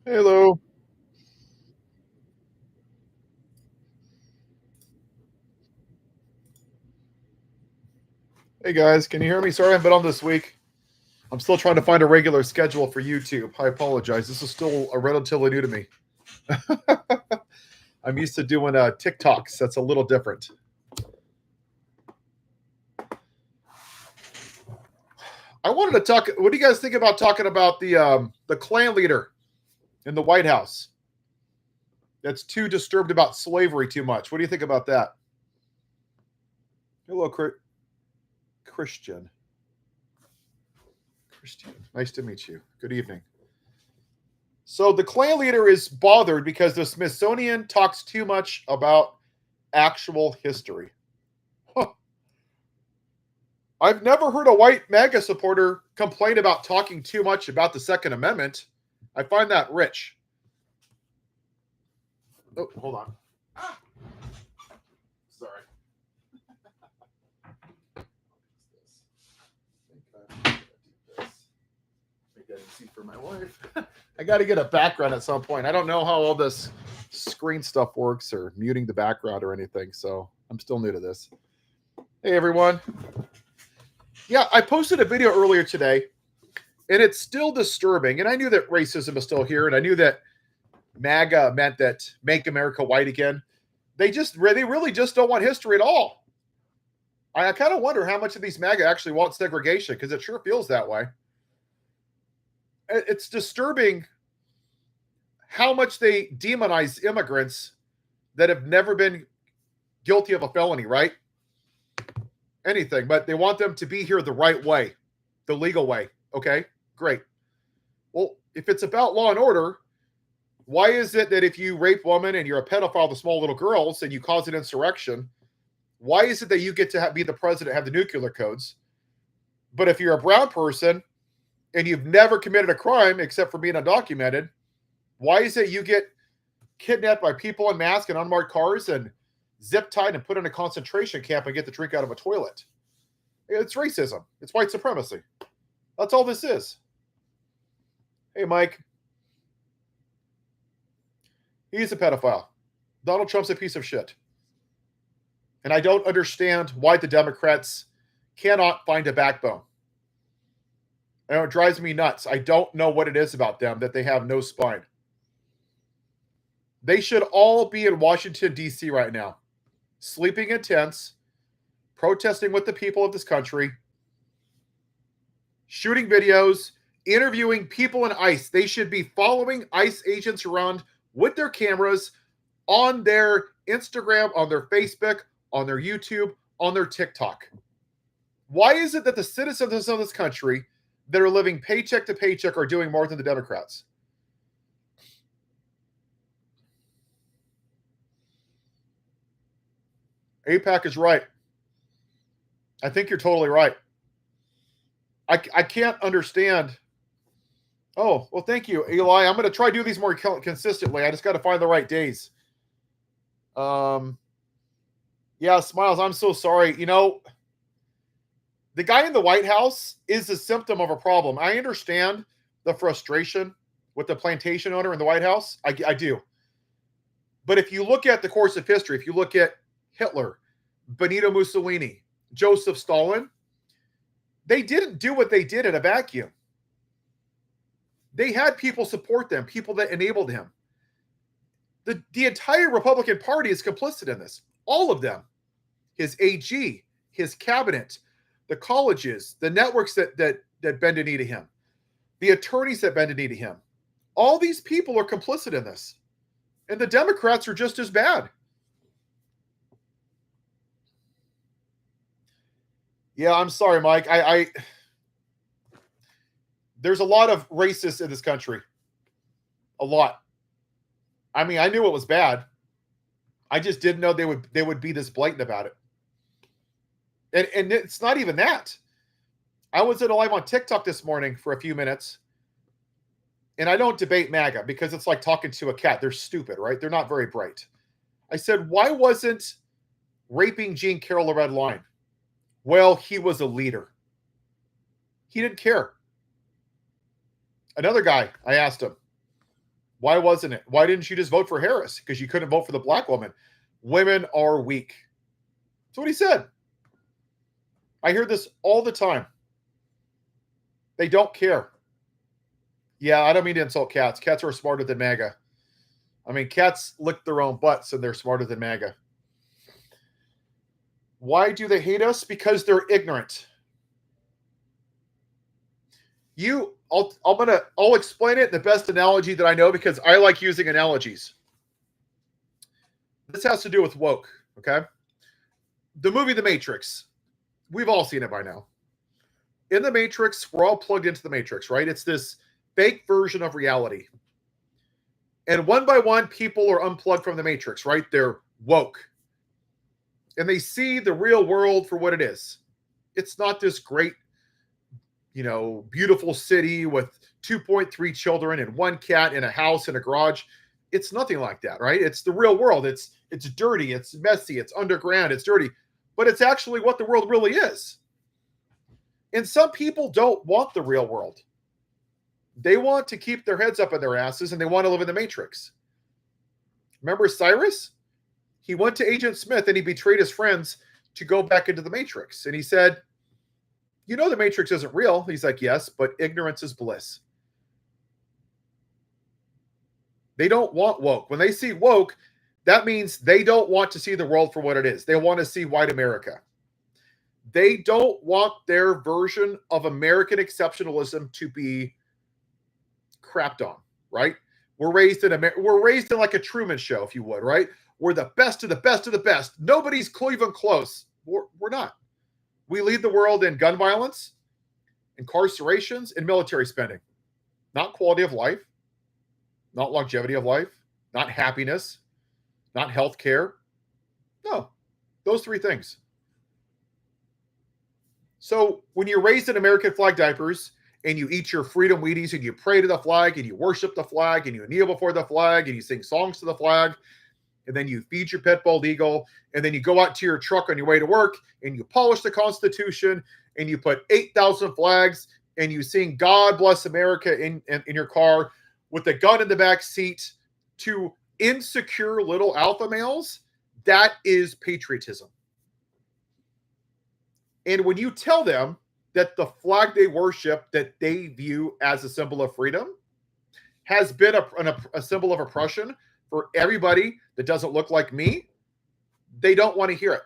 Hello. Hey guys, can you hear me? Sorry I haven't been on this week. I'm still trying to find a regular schedule for YouTube. I apologize. This is still relatively new to me. I'm used to doing TikToks. That's a little different. I wanted to talk. What do you guys think about talking about the Klan leader in the White House? That's too disturbed about slavery too much. What do you think about that? Hello, Christian. Christian. Nice to meet you. Good evening. So the Klan leader is bothered because the Smithsonian talks too much about actual history. Huh. I've never heard a white MAGA supporter complain about talking too much about the Second Amendment. I find that rich. Oh, hold on. Ah, sorry. Make that easy for my wife. I got to get a background at some point. I don't know how all this screen stuff works or muting the background or anything, so I'm still new to this. Hey, everyone. Yeah, I posted a video earlier today, and it's still disturbing. And I knew that racism is still here, and I knew that MAGA meant that make America white again. They really just don't want history at all. I kind of wonder how much of these MAGA actually want segregation, because it sure feels that way. It's disturbing how much they demonize immigrants that have never been guilty of a felony, right? Anything, but they want them to be here the right way, the legal way. Okay, great. Well, if it's about law and order, why is it that if you rape women and you're a pedophile to small little girls and you cause an insurrection, why is it that you get to be the president, have the nuclear codes? But if you're a brown person and you've never committed a crime except for being undocumented, why is it you get kidnapped by people in masks and unmarked cars and zip tied and put in a concentration camp and get to drink out of a toilet? It's racism. It's white supremacy. That's all this is. Hey, Mike. He's a pedophile. Donald Trump's a piece of shit. And I don't understand why the Democrats cannot find a backbone. And it drives me nuts. I don't know what it is about them that they have no spine. They should all be in Washington, D.C. right now, sleeping in tents, protesting with the people of this country, shooting videos, interviewing people in ICE. They should be following ICE agents around with their cameras on their Instagram, on their Facebook, on their YouTube, on their TikTok. Why is it that the citizens of this country that are living paycheck to paycheck are doing more than the Democrats? APAC is right. I think you're totally right. I can't understand. Oh, well, thank you, Eli. I'm going to try to do these more consistently. I just got to find the right days. Yeah, Smiles, I'm so sorry. You know, the guy in the White House is a symptom of a problem. I understand the frustration with the plantation owner in the White House. I do. But if you look at the course of history, if you look at Hitler, Benito Mussolini, Joseph Stalin, they didn't do what they did in a vacuum. They had people support them, people that enabled him. The entire Republican Party is complicit in this. All of them. His AG, his cabinet, the colleges, the networks that bend a knee to him, the attorneys that bend a knee to him. All these people are complicit in this. And the Democrats are just as bad. Yeah, I'm sorry, Mike. There's a lot of racists in this country. A lot. I mean, I knew it was bad. I just didn't know they would be this blatant about it. And it's not even that. I was at a live on TikTok this morning for a few minutes, and I don't debate MAGA because it's like talking to a cat. They're stupid, right? They're not very bright. I said, why wasn't raping Jean Carroll a red line? Well, he was a leader. He didn't care. Another guy, I asked him, Why wasn't it? Why didn't you just vote for Harris? Because you couldn't vote for the black woman. Women are weak. That's what he said. I hear this all the time. They don't care. Yeah, I don't mean to insult cats. Cats are smarter than MAGA. I mean, cats lick their own butts and they're smarter than MAGA. Why do they hate us? Because they're ignorant. I'll explain it in the best analogy that I know because I like using analogies. This has to do with woke, okay? The movie The Matrix. We've all seen it by now. In The Matrix, we're all plugged into the Matrix, right? It's this fake version of reality. And one by one, people are unplugged from the Matrix, right? They're woke. And they see the real world for what it is. It's not this great, beautiful city with 2.3 children and one cat in a house and a garage. It's nothing like that, right? It's the real world. It's dirty, it's messy, it's underground, it's dirty. But it's actually what the world really is. And some people don't want the real world. They want to keep their heads up in their asses and they want to live in the Matrix. Remember Cyrus? He went to Agent Smith and he betrayed his friends to go back into the Matrix. And he said, the Matrix isn't real. He's like, yes, but ignorance is bliss. They don't want woke. When they see woke, that means they don't want to see the world for what it is. They want to see white America. They don't want their version of American exceptionalism to be crapped on, right? We're raised in like a Truman Show, if you would, right? We're the best of the best of the best. Nobody's even close. We're not. We lead the world in gun violence, incarcerations, and military spending. Not quality of life, not longevity of life, not happiness, not health care. No, those three things. So when you're raised in American flag diapers and you eat your freedom Wheaties and you pray to the flag and you worship the flag and you kneel before the flag and you sing songs to the flag and then you feed your pit bald eagle and then you go out to your truck on your way to work and you polish the Constitution and you put 8,000 flags and you sing God Bless America in your car with a gun in the back seat to insecure little alpha males, that is patriotism. And when you tell them that the flag they worship, that they view as a symbol of freedom, has been a symbol of oppression for everybody that doesn't look like me, they don't want to hear it.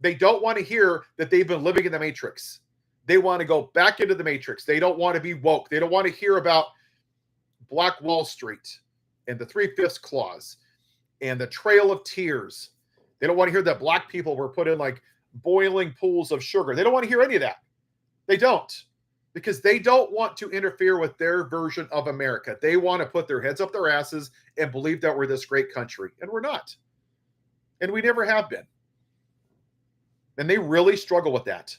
They don't want to hear that they've been living in the Matrix. They want to go back into the Matrix. They don't want to be woke. They don't want to hear about Black Wall Street and the 3/5 clause and the Trail of Tears. They don't want to hear that black people were put in like boiling pools of sugar. They don't want to hear any of that. They don't, because they don't want to interfere with their version of America. They want to put their heads up their asses and believe that we're this great country, and we're not. And we never have been. And they really struggle with that.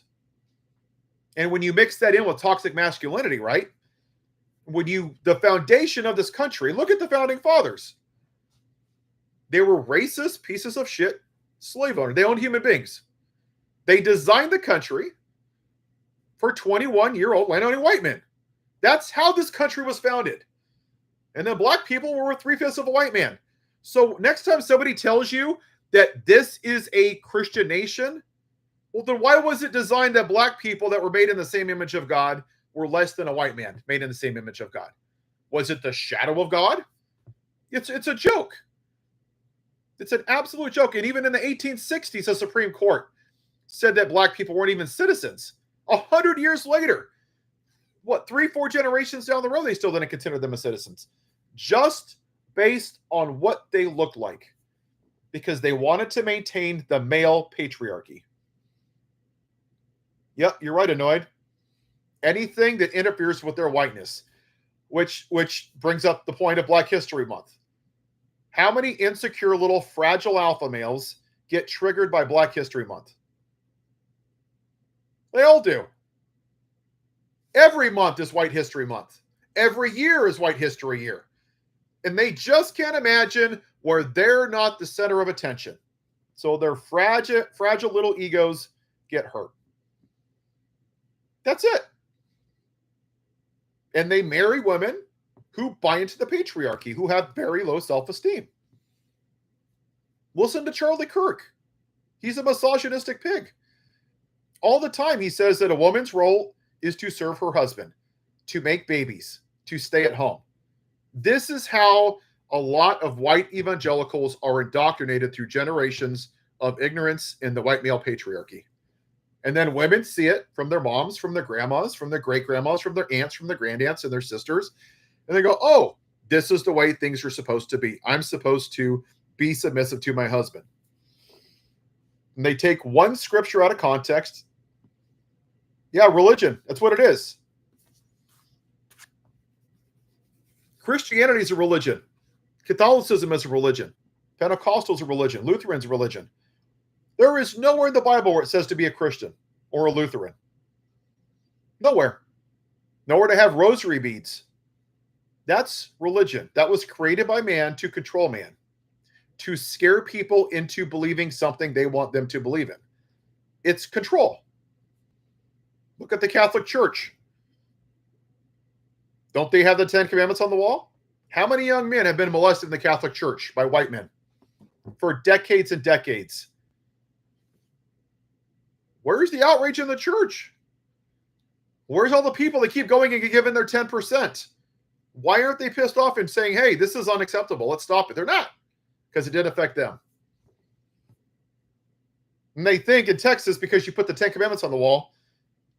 And when you mix that in with toxic masculinity, right? The foundation of this country, look at the founding fathers. They were racist pieces of shit slave owners. They owned human beings. They designed the country for 21-year-old landowning white men. That's how this country was founded. And then black people were 3/5 of a white man. So next time somebody tells you that this is a Christian nation, well, then why was it designed that black people that were made in the same image of God were less than a white man made in the same image of God? Was it the shadow of God? It's a joke. It's an absolute joke. And even in the 1860s, the Supreme Court said that black people weren't even citizens. 100 years later, 3-4 generations down the road, they still didn't consider them as citizens. Just based on what they looked like. Because they wanted to maintain the male patriarchy. Yep, you're right, Annoyed. Anything that interferes with their whiteness. Which brings up the point of Black History Month. How many insecure little fragile alpha males get triggered by Black History Month? They all do. Every month is White History Month. Every year is White History Year. And they just can't imagine where they're not the center of attention. So their fragile little egos get hurt. That's it. And they marry women who buy into the patriarchy, who have very low self-esteem. Listen to Charlie Kirk. He's a misogynistic pig. All the time he says that a woman's role is to serve her husband, to make babies, to stay at home. This is how a lot of white evangelicals are indoctrinated through generations of ignorance in the white male patriarchy. And then women see it from their moms, from their grandmas, from their great-grandmas, from their aunts, from their grandaunts and their sisters. And they go, oh, this is the way things are supposed to be. I'm supposed to be submissive to my husband. And they take one scripture out of context. Yeah, religion. That's what it is. Christianity is a religion. Catholicism is a religion. Pentecostals are a religion. Lutherans are a religion. There is nowhere in the Bible where it says to be a Christian or a Lutheran. Nowhere. Nowhere to have rosary beads. That's religion. That was created by man to control man, to scare people into believing something they want them to believe in. It's control. Look at the Catholic Church. Don't they have the Ten Commandments on the wall? How many young men have been molested in the Catholic Church by white men for decades and decades? Where's the outrage in the church? Where's all the people that keep going and giving their 10%? Why aren't they pissed off and saying, hey, this is unacceptable, let's stop it? They're not, because it did affect them. And they think in Texas, because you put the Ten Commandments on the wall,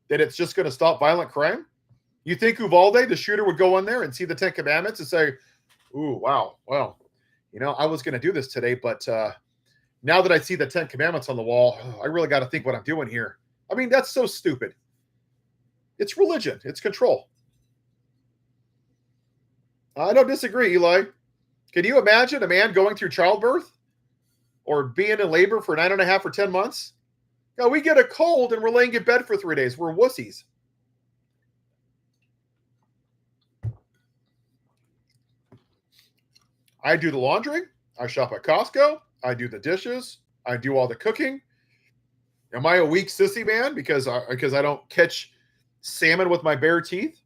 that it's just going to stop violent crime. You think Uvalde, the shooter, would go in there and see the Ten Commandments and say, ooh, wow, well, I was going to do this today, but now that I see the Ten Commandments on the wall, I really got to think what I'm doing here. I mean, that's so stupid. It's religion. It's control. I don't disagree, Eli. Can you imagine a man going through childbirth or being in labor for 9.5 or 10 months? No, we get a cold and we're laying in bed for 3 days. We're wussies. I do the laundry. I shop at Costco. I do the dishes. I do all the cooking. Am I a weak sissy man because I don't catch salmon with my bare teeth?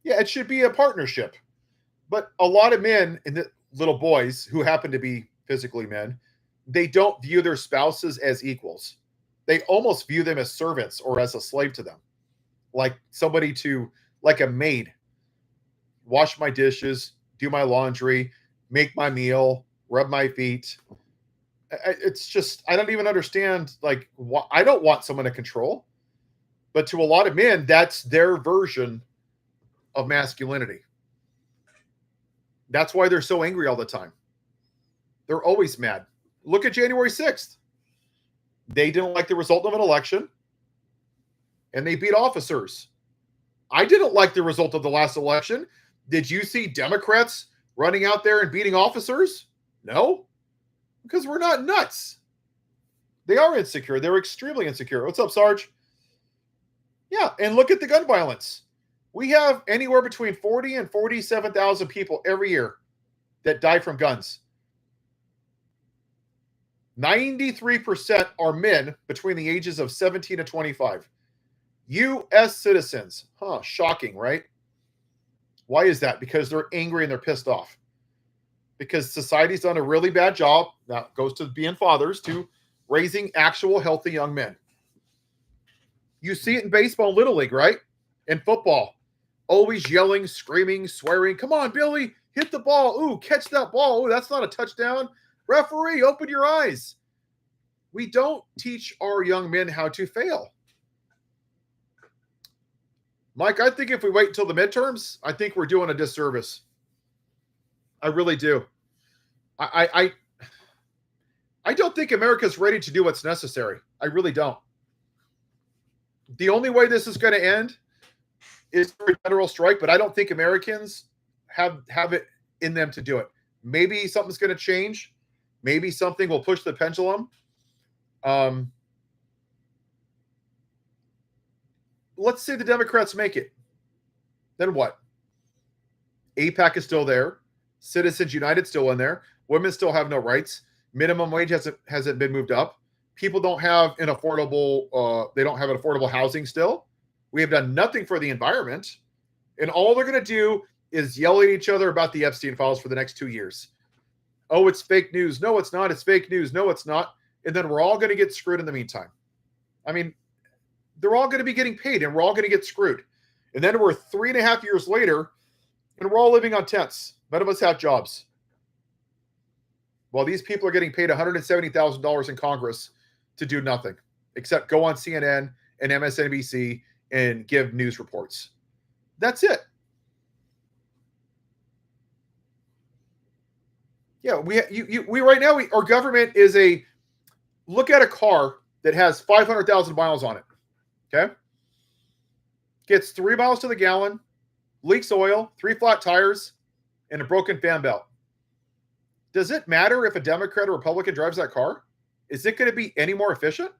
Yeah, it should be a partnership. But a lot of men and the little boys who happen to be physically men, they don't view their spouses as equals. They almost view them as servants or as a slave to them. Like somebody like a maid. Wash my dishes, do my laundry, make my meal, rub my feet. It's just, I don't even understand. Like, I don't want someone to control. But to a lot of men, that's their version of masculinity. That's why they're so angry all the time. They're always mad. Look at January 6th. They didn't like the result of an election, and they beat officers. I didn't like the result of the last election. Did you see Democrats running out there and beating officers? No, because we're not nuts. They are insecure. They're extremely insecure. What's up, Sarge? Yeah, and look at the gun violence. We have anywhere between 40 and 47,000 people every year that die from guns. 93% are men between the ages of 17 and 25. U.S. citizens. Shocking, right? Why is that? Because they're angry and they're pissed off. Because society's done a really bad job, that goes to being fathers, to raising actual healthy young men. You see it in baseball, Little League, right? In football. Always yelling, screaming, swearing. Come on, Billy, hit the ball. Ooh, catch that ball. Ooh, that's not a touchdown. Referee, open your eyes. We don't teach our young men how to fail. Mike, I think if we wait until the midterms, I think we're doing a disservice. I really do. I don't think America's ready to do what's necessary. I really don't. The only way this is going to end is through a general strike, but I don't think Americans have it in them to do it. Maybe something's going to change. Maybe something will push the pendulum. Let's say the Democrats make it. Then what? AIPAC is still there. Citizens United still in there. Women still have no rights. Minimum wage hasn't been moved up. People don't have an affordable, they don't have an affordable housing still. We have done nothing for the environment. And all they're going to do is yell at each other about the Epstein files for the next 2 years. Oh, it's fake news. No, it's not. It's fake news. No, it's not. And then we're all going to get screwed in the meantime. I mean, they're all going to be getting paid and we're all going to get screwed. And then we're 3.5 years later and we're all living on tents. None of us have jobs. While these people are getting paid $170,000 in Congress to do nothing except go on CNN and MSNBC and give news reports. That's it. Yeah, we right now, our government is look at a car that has 500,000 miles on it. Okay. Gets 3 miles to the gallon, leaks oil, 3 flat tires, and a broken fan belt. Does it matter if a Democrat or Republican drives that car? Is it going to be any more efficient?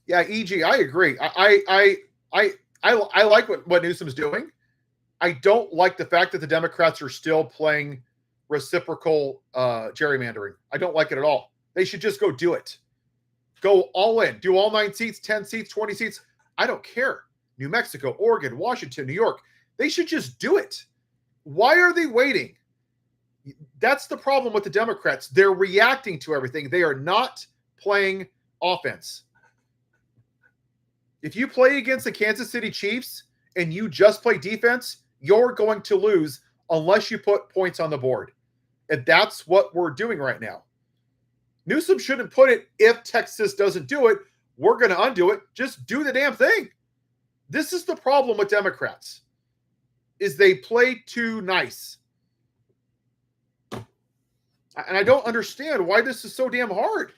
Yeah, EG, I agree. I like what Newsom's doing. I don't like the fact that the Democrats are still playing reciprocal gerrymandering. I don't like it at all. They should just go do it. Go all in. Do all 9 seats, 10 seats, 20 seats. I don't care. New Mexico, Oregon, Washington, New York. They should just do it. Why are they waiting? That's the problem with the Democrats. They're reacting to everything. They are not playing offense. If you play against the Kansas City Chiefs and you just play defense, you're going to lose unless you put points on the board. And that's what we're doing right now. Newsom shouldn't put it, if Texas doesn't do it, we're going to undo it. Just do the damn thing. This is the problem with Democrats, is they play too nice. And I don't understand why this is so damn hard.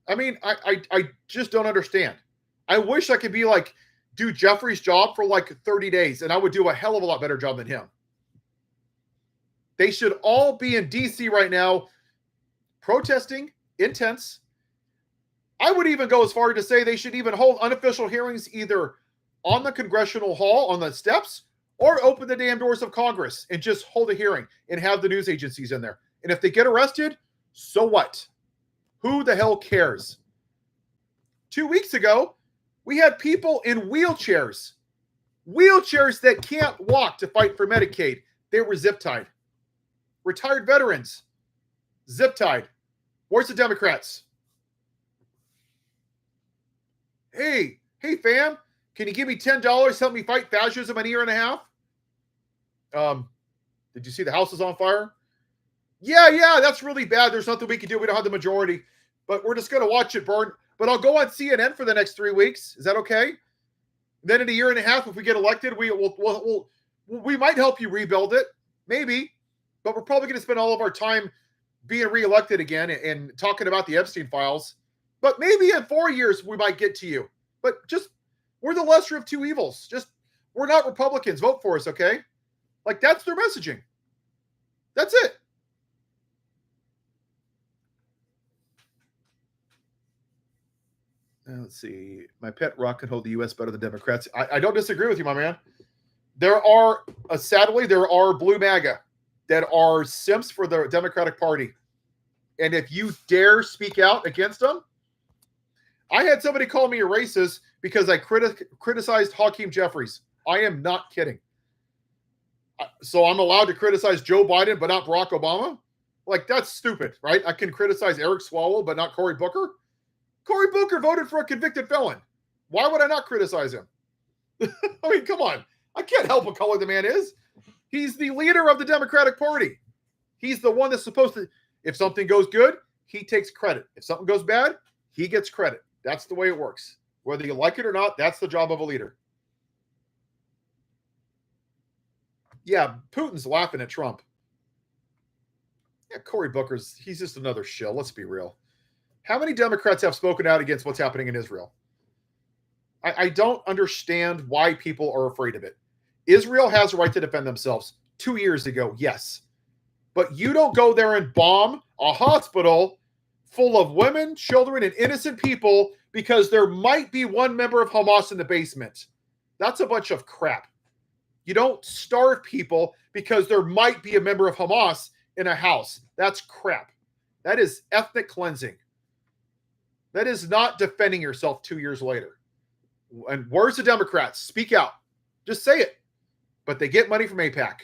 I mean, I just don't understand. I wish I could be like, do Jeffrey's job for like 30 days, and I would do a hell of a lot better job than him. They should all be in D.C. right now, protesting, intense. I would even go as far to say they should even hold unofficial hearings either on the Congressional Hall, on the steps, or open the damn doors of Congress and just hold a hearing and have the news agencies in there. And if they get arrested, so what? Who the hell cares? 2 weeks ago, we had people in wheelchairs that can't walk to fight for Medicaid. They were zip-tied. Retired veterans, zip-tied. Where's the Democrats? Hey, fam, can you give me $10, help me fight fascism in a year and a half? Did you see the house is on fire? Yeah, that's really bad. There's nothing we can do. We don't have the majority, but we're just going to watch it burn. But I'll go on CNN for the next 3 weeks. Is that okay? Then in a year and a half, if we get elected, we might help you rebuild it. Maybe. But we're probably going to spend all of our time being reelected again and talking about the Epstein files. But maybe in 4 years, we might get to you. But just, we're the lesser of two evils. Just, we're not Republicans. Vote for us, okay? Like, that's their messaging. That's it. Let's see. My pet rock can hold the U.S. better than Democrats. I don't disagree with you, my man. Sadly, there are blue MAGA that are simps for the Democratic Party. And if you dare speak out against them, I had somebody call me a racist because I criticized Hakeem Jeffries. I am not kidding. So I'm allowed to criticize Joe Biden, but not Barack Obama? Like, that's stupid, right? I can criticize Eric Swalwell, but not Cory Booker? Cory Booker voted for a convicted felon. Why would I not criticize him? I mean, come on. I can't help what color the man is. He's the leader of the Democratic Party. He's the one that's supposed to, if something goes good, he takes credit. If something goes bad, he gets credit. That's the way it works. Whether you like it or not, that's the job of a leader. Yeah, Putin's laughing at Trump. Yeah, Cory Booker's, he's just another shill. Let's be real. How many Democrats have spoken out against what's happening in Israel? I don't understand why people are afraid of it. Israel has a right to defend themselves. 2 years ago, yes. But you don't go there and bomb a hospital full of women, children, and innocent people because there might be one member of Hamas in the basement. That's a bunch of crap. You don't starve people because there might be a member of Hamas in a house. That's crap. That is ethnic cleansing. That is not defending yourself 2 years later. And where's the Democrats? Speak out. Just say it. But they get money from AIPAC.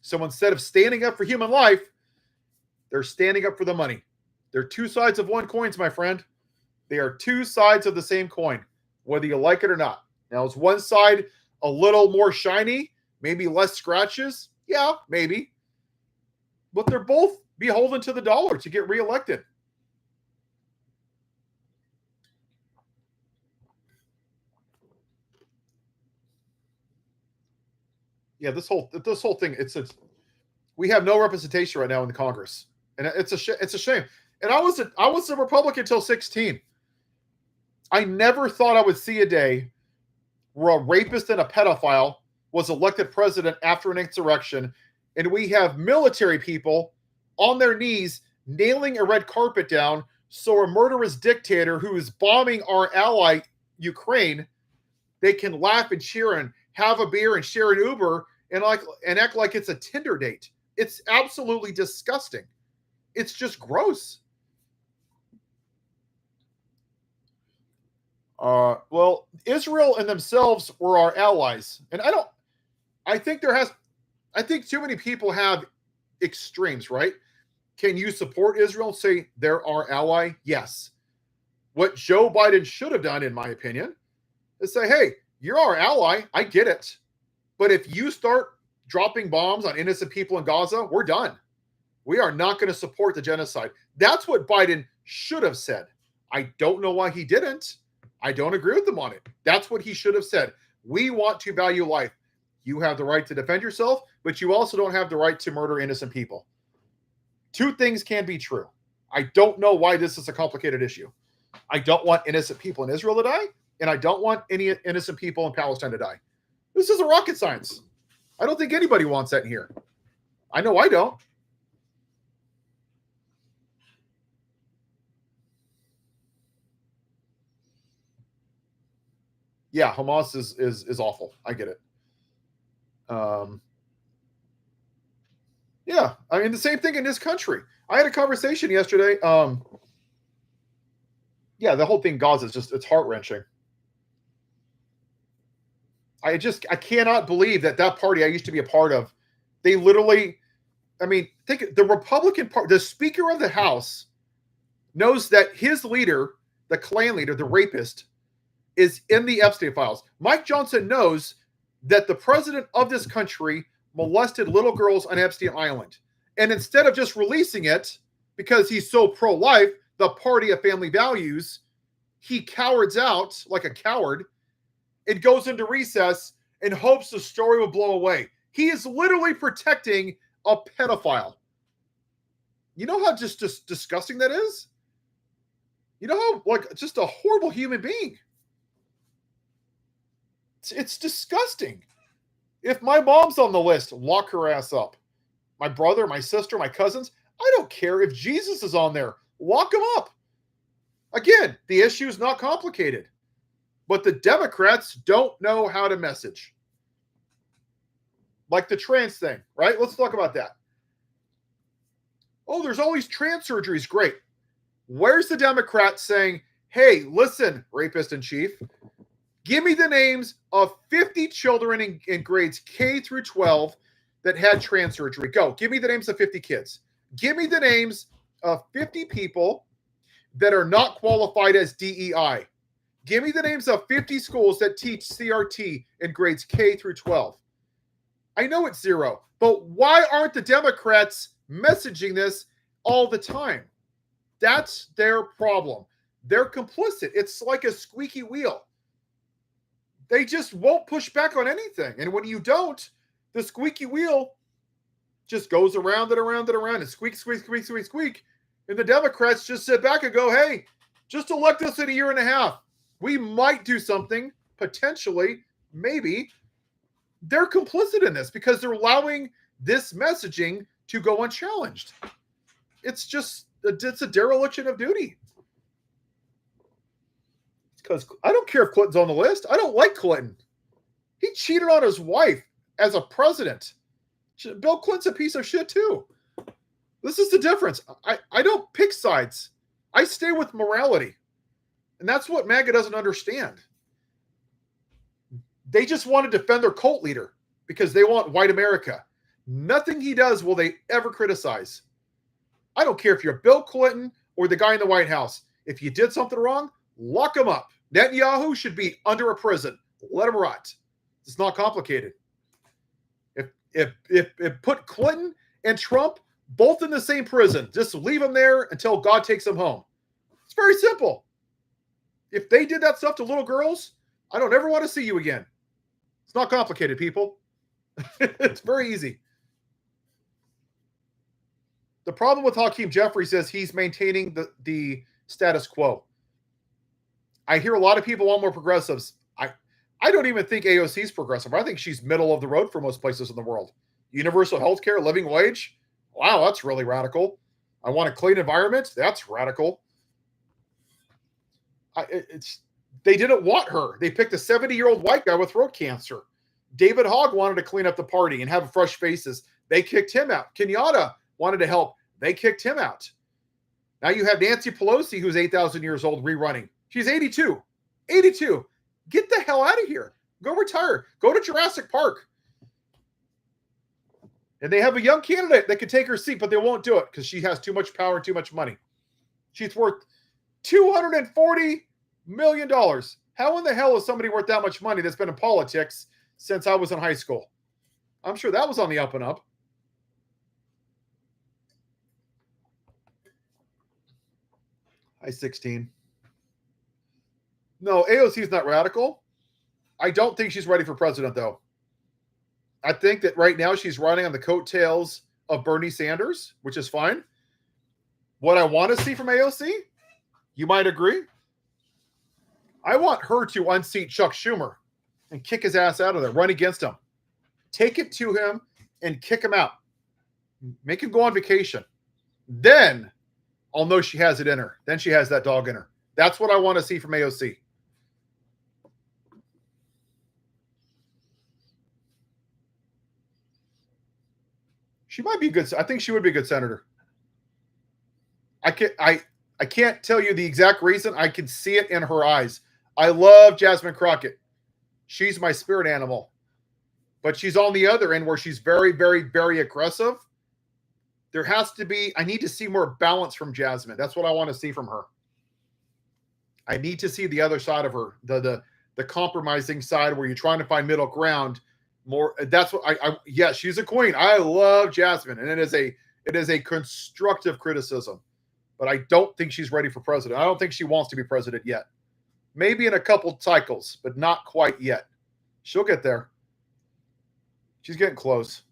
So instead of standing up for human life, they're standing up for the money. They're two sides of one coin, my friend. They are two sides of the same coin, whether you like it or not. Now, is one side a little more shiny, maybe less scratches? Yeah, maybe. But they're both beholden to the dollar to get reelected. Yeah, this whole thing, we have no representation right now in the Congress, and it's a shame. And I was a Republican until 16. I never thought I would see a day where a rapist and a pedophile was elected president after an insurrection, and we have military people on their knees nailing a red carpet down so a murderous dictator who is bombing our ally Ukraine, they can laugh and cheer and have a beer and share an Uber and act like it's a Tinder date. It's absolutely disgusting. It's just gross. Well, Israel and themselves were our allies. And I think too many people have extremes, right? Can you support Israel and say they're our ally? Yes. What Joe Biden should have done, in my opinion, is say, hey, you're our ally. I get it. But if you start dropping bombs on innocent people in Gaza, we're done. We are not going to support the genocide. That's what Biden should have said. I don't know why he didn't. I don't agree with him on it. That's what he should have said. We want to value life. You have the right to defend yourself, but you also don't have the right to murder innocent people. Two things can be true. I don't know why this is a complicated issue. I don't want innocent people in Israel to die, and I don't want any innocent people in Palestine to die. This is a rocket science. I don't think anybody wants that in here. I know I don't. Yeah, Hamas is awful. I get it. Yeah, I mean the same thing in this country. I had a conversation yesterday. Yeah, the whole thing Gaza is it's heart-wrenching. I cannot believe that party I used to be a part of, they literally, I mean, think the Republican part, the Speaker of the House knows that his leader, the Klan leader, the rapist, is in the Epstein files. Mike Johnson knows that the president of this country molested little girls on Epstein Island. And instead of just releasing it, because he's so pro-life, the party of family values, he cowards out like a coward. It goes into recess and hopes the story will blow away. He is literally protecting a pedophile. You know how just disgusting that is? You know how, just a horrible human being. It's disgusting. If my mom's on the list, lock her ass up. My brother, my sister, my cousins, I don't care if Jesus is on there. Lock him up. Again, the issue is not complicated. But the Democrats don't know how to message. Like the trans thing, right? Let's talk about that. Oh, there's always trans surgeries. Great. Where's the Democrats saying, hey, listen, rapist in chief, give me the names of 50 children in grades K through 12 that had trans surgery. Go. Give me the names of 50 kids. Give me the names of 50 people that are not qualified as DEI. Give me the names of 50 schools that teach CRT in grades K through 12. I know it's zero, but why aren't the Democrats messaging this all the time? That's their problem. They're complicit. It's like a squeaky wheel. They just won't push back on anything. And when you don't, the squeaky wheel just goes around and around and around and squeak, squeak, squeak, squeak, squeak. And the Democrats just sit back and go, hey, just elect us in a year and a half. We might do something, potentially, maybe. They're complicit in this because they're allowing this messaging to go unchallenged. It's a dereliction of duty. Because I don't care if Clinton's on the list. I don't like Clinton. He cheated on his wife as a president. Bill Clinton's a piece of shit too. This is the difference. I don't pick sides. I stay with morality. And that's what MAGA doesn't understand. They just want to defend their cult leader because they want white America. Nothing he does will they ever criticize. I don't care if you're Bill Clinton or the guy in the White House. If you did something wrong, lock him up. Netanyahu should be under a prison. Let him rot. It's not complicated. If put Clinton and Trump both in the same prison, just leave them there until God takes them home. It's very simple. If they did that stuff to little girls, I don't ever want to see you again. It's not complicated, people. It's very easy. The problem with Hakeem Jeffries is he's maintaining the status quo. I hear a lot of people want more progressives. I don't even think AOC is progressive. I think she's middle of the road for most places in the world. Universal health care, living wage. Wow, that's really radical. I want a clean environment. That's radical. They didn't want her. They picked a 70-year-old white guy with throat cancer. David Hogg wanted to clean up the party and have fresh faces. They kicked him out. Kenyatta wanted to help. They kicked him out. Now you have Nancy Pelosi, who's 8,000 years old, rerunning. She's 82. 82. Get the hell out of here. Go retire. Go to Jurassic Park. And they have a young candidate that could take her seat, but they won't do it because she has too much power and too much money. She's worth $240 million. How in the hell is somebody worth that much money that's been in politics since I was in high school? I'm sure that was on the up and up. Hi, 16. No, AOC is not radical. I don't think she's ready for president, though. I think that right now she's riding on the coattails of Bernie Sanders, which is fine. What I want to see from AOC, you might agree, I want her to unseat Chuck Schumer and kick his ass out of there, run against him. Take it to him and kick him out. Make him go on vacation. Then I'll know she has it in her. Then she has that dog in her. That's what I want to see from AOC. She might be good. I think she would be a good senator. I can't tell you the exact reason. I can see it in her eyes. I love Jasmine Crockett. She's my spirit animal. But she's on the other end where she's very, very, very aggressive. There has to be, I need to see more balance from Jasmine. That's what I want to see from her. I need to see the other side of her, the compromising side where you're trying to find middle ground. More, that's what yeah, she's a queen. I love Jasmine, and it is a constructive criticism, but I don't think she's ready for president. I don't think she wants to be president yet. Maybe in a couple cycles, but not quite yet. She'll get there. She's getting close,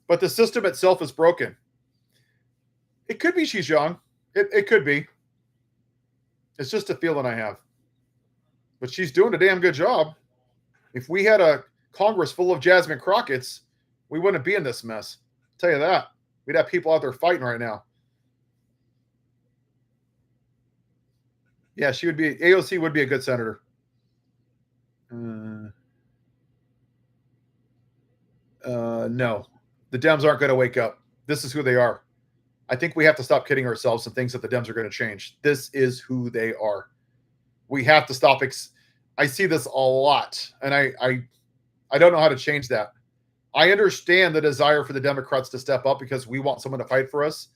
but the system itself is broken. It could be she's young. It could be. It's just a feeling I have, but she's doing a damn good job. If we had a Congress full of Jasmine Crockett's, we wouldn't be in this mess. I'll tell you that. We'd have people out there fighting right now. Yeah, AOC would be a good senator. No. The Dems aren't going to wake up. This is who they are. I think we have to stop kidding ourselves and think that the Dems are going to change. This is who they are. We have to stop. I see this a lot, and I don't know how to change that. I understand the desire for the Democrats to step up because we want someone to fight for us.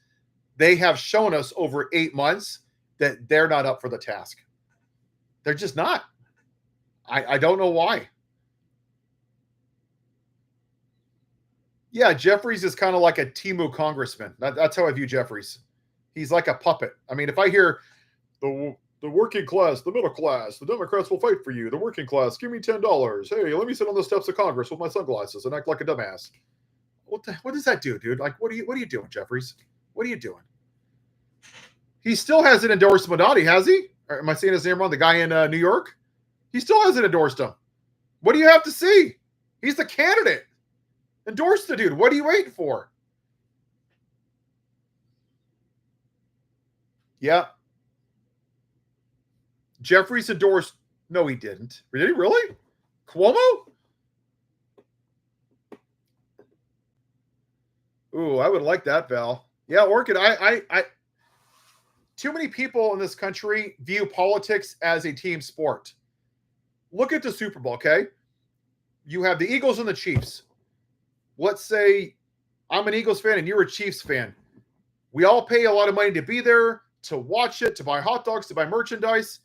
They have shown us over 8 months that they're not up for the task. They're just not. I don't know why. Yeah, Jeffries is kind of like a Timu congressman. That's how I view Jeffries. He's like a puppet. I mean, if I hear the working class, the middle class, the Democrats will fight for you. The working class, give me $10. Hey, let me sit on the steps of Congress with my sunglasses and act like a dumbass. What does that do, dude? Like, what are you doing, Jeffries? What are you doing? He still hasn't endorsed Madani, has he? Or am I saying his name wrong? The guy in New York? He still hasn't endorsed him. What do you have to see? He's the candidate. Endorse the dude. What are you waiting for? Yeah. Jeffries endorsed. No, he didn't. Did he really? Cuomo? Ooh, I would like that, Val. Yeah, Orchid. I too many people in this country view politics as a team sport. Look at the Super Bowl, okay? You have the Eagles and the Chiefs. Let's say I'm an Eagles fan and you're a Chiefs fan. We all pay a lot of money to be there, to watch it, to buy hot dogs, to buy merchandise.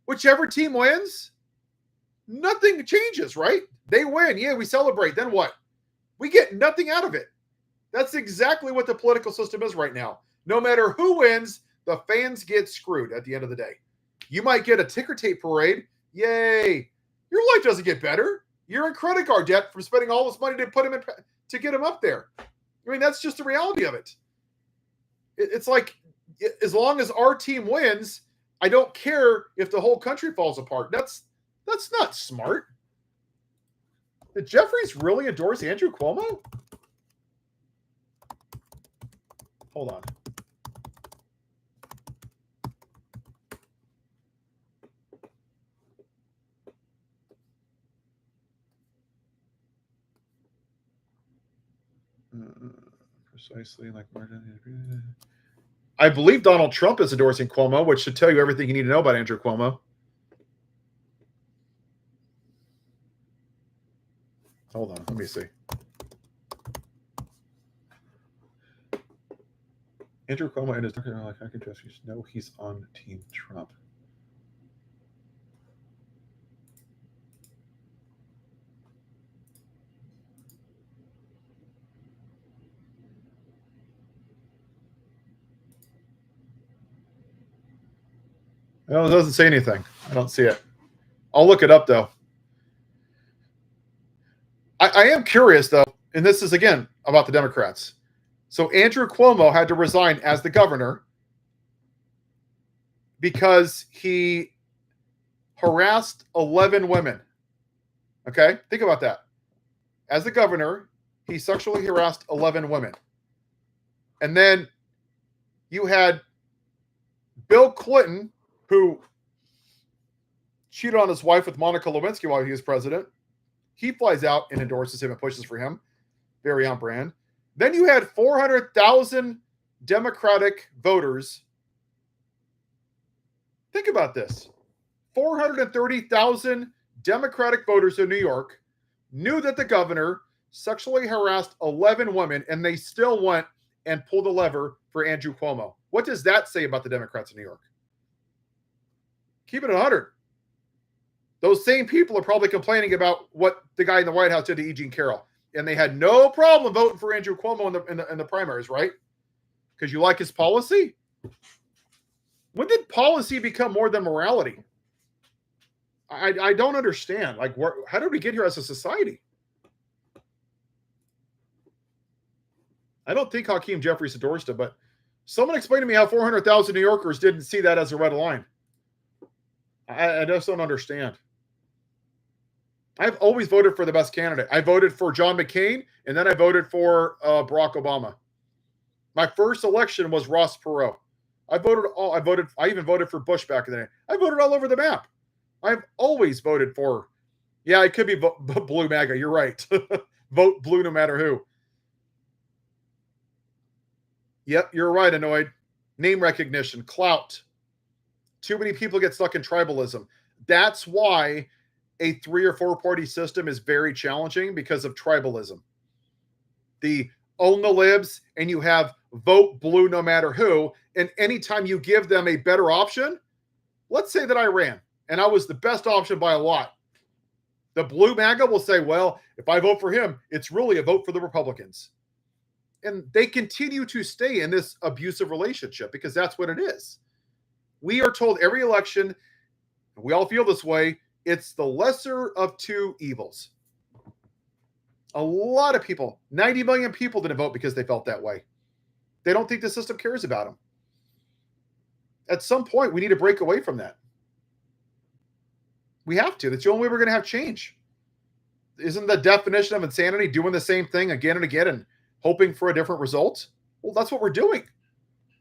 Whichever team wins, nothing changes, right? They win. Yeah, we celebrate. Then what? We get nothing out of it. That's exactly what the political system is right now. No matter who wins, the fans get screwed at the end of the day. You might get a ticker tape parade. Yay. Your life doesn't get better. You're in credit card debt from spending all this money to put him in, to get him up there. I mean, that's just the reality of it. It's like, as long as our team wins, I don't care if the whole country falls apart. That's not smart. Did Jeffries really endorse Andrew Cuomo? Hold on. Precisely like Martin. I believe Donald Trump is endorsing Cuomo, which should tell you everything you need to know about Andrew Cuomo. Hold on, let me see. Andrew Cuomo and his like I can trust you. No, he's on Team Trump. No, it doesn't say anything. I don't see it. I'll look it up though. I am curious though, and this is again about the Democrats. So Andrew Cuomo had to resign as the governor because he harassed 11 women. Okay, think about that. As the governor, he sexually harassed 11 women. And then you had Bill Clinton, who cheated on his wife with Monica Lewinsky while he was president. He flies out and endorses him and pushes for him. Very on brand. Then you had 400,000 Democratic voters. Think about this. 430,000 Democratic voters in New York knew that the governor sexually harassed 11 women, and they still went and pulled the lever for Andrew Cuomo. What does that say about the Democrats in New York? Keep it 100. Those same people are probably complaining about what the guy in the White House did to E. Jean Carroll. And they had no problem voting for Andrew Cuomo in the primaries, right? Because you like his policy? When did policy become more than morality? I don't understand. Like, how did we get here as a society? I don't think Hakeem Jeffries endorsed it, but someone explain to me how 400,000 New Yorkers didn't see that as a red line. I just don't understand. I've always voted for the best candidate. I voted for John McCain, and then I voted for Barack Obama. My first election was Ross Perot. I even voted for Bush back in the day. I voted all over the map. I've always voted for, yeah, it could be blue MAGA. You're right. Vote blue no matter who. Yep, you're right, Annoyed. Name recognition, clout. Too many people get stuck in tribalism. That's why a 3 or 4 party system is very challenging, because of tribalism. The own the libs, and you have vote blue no matter who. And anytime you give them a better option, let's say that I ran and I was the best option by a lot. The blue MAGA will say, well, if I vote for him, it's really a vote for the Republicans. And they continue to stay in this abusive relationship because that's what it is. We are told every election, we all feel this way, it's the lesser of two evils. A lot of people, 90 million people didn't vote because they felt that way. They don't think the system cares about them. At some point, we need to break away from that. We have to. That's the only way we're going to have change. Isn't the definition of insanity doing the same thing again and again and hoping for a different result? Well, that's what we're doing.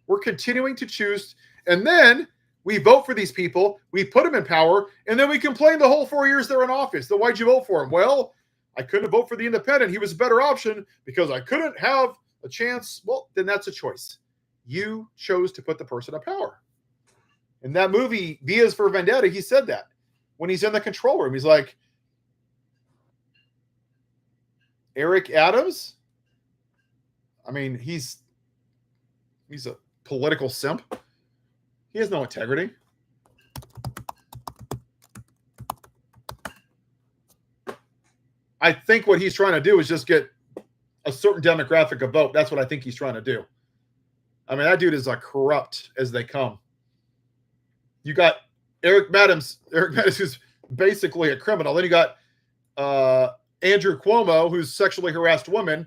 We're continuing to choose, and then we vote for these people, we put them in power, and then we complain the whole 4 years they're in office. Then why'd you vote for him? Well, I couldn't vote for the independent. He was a better option because I couldn't have a chance, well, then that's a choice. You chose to put the person in power. In that movie, V is for Vendetta, he said that. When he's in the control room, he's like, Eric Adams? I mean, he's a political simp. He has no integrity. I think what he's trying to do is just get a certain demographic of vote. That's what I think he's trying to do. I mean, that dude is like corrupt as they come. You got Eric Adams, who's basically a criminal. Then you got Andrew Cuomo, who's sexually harassed women.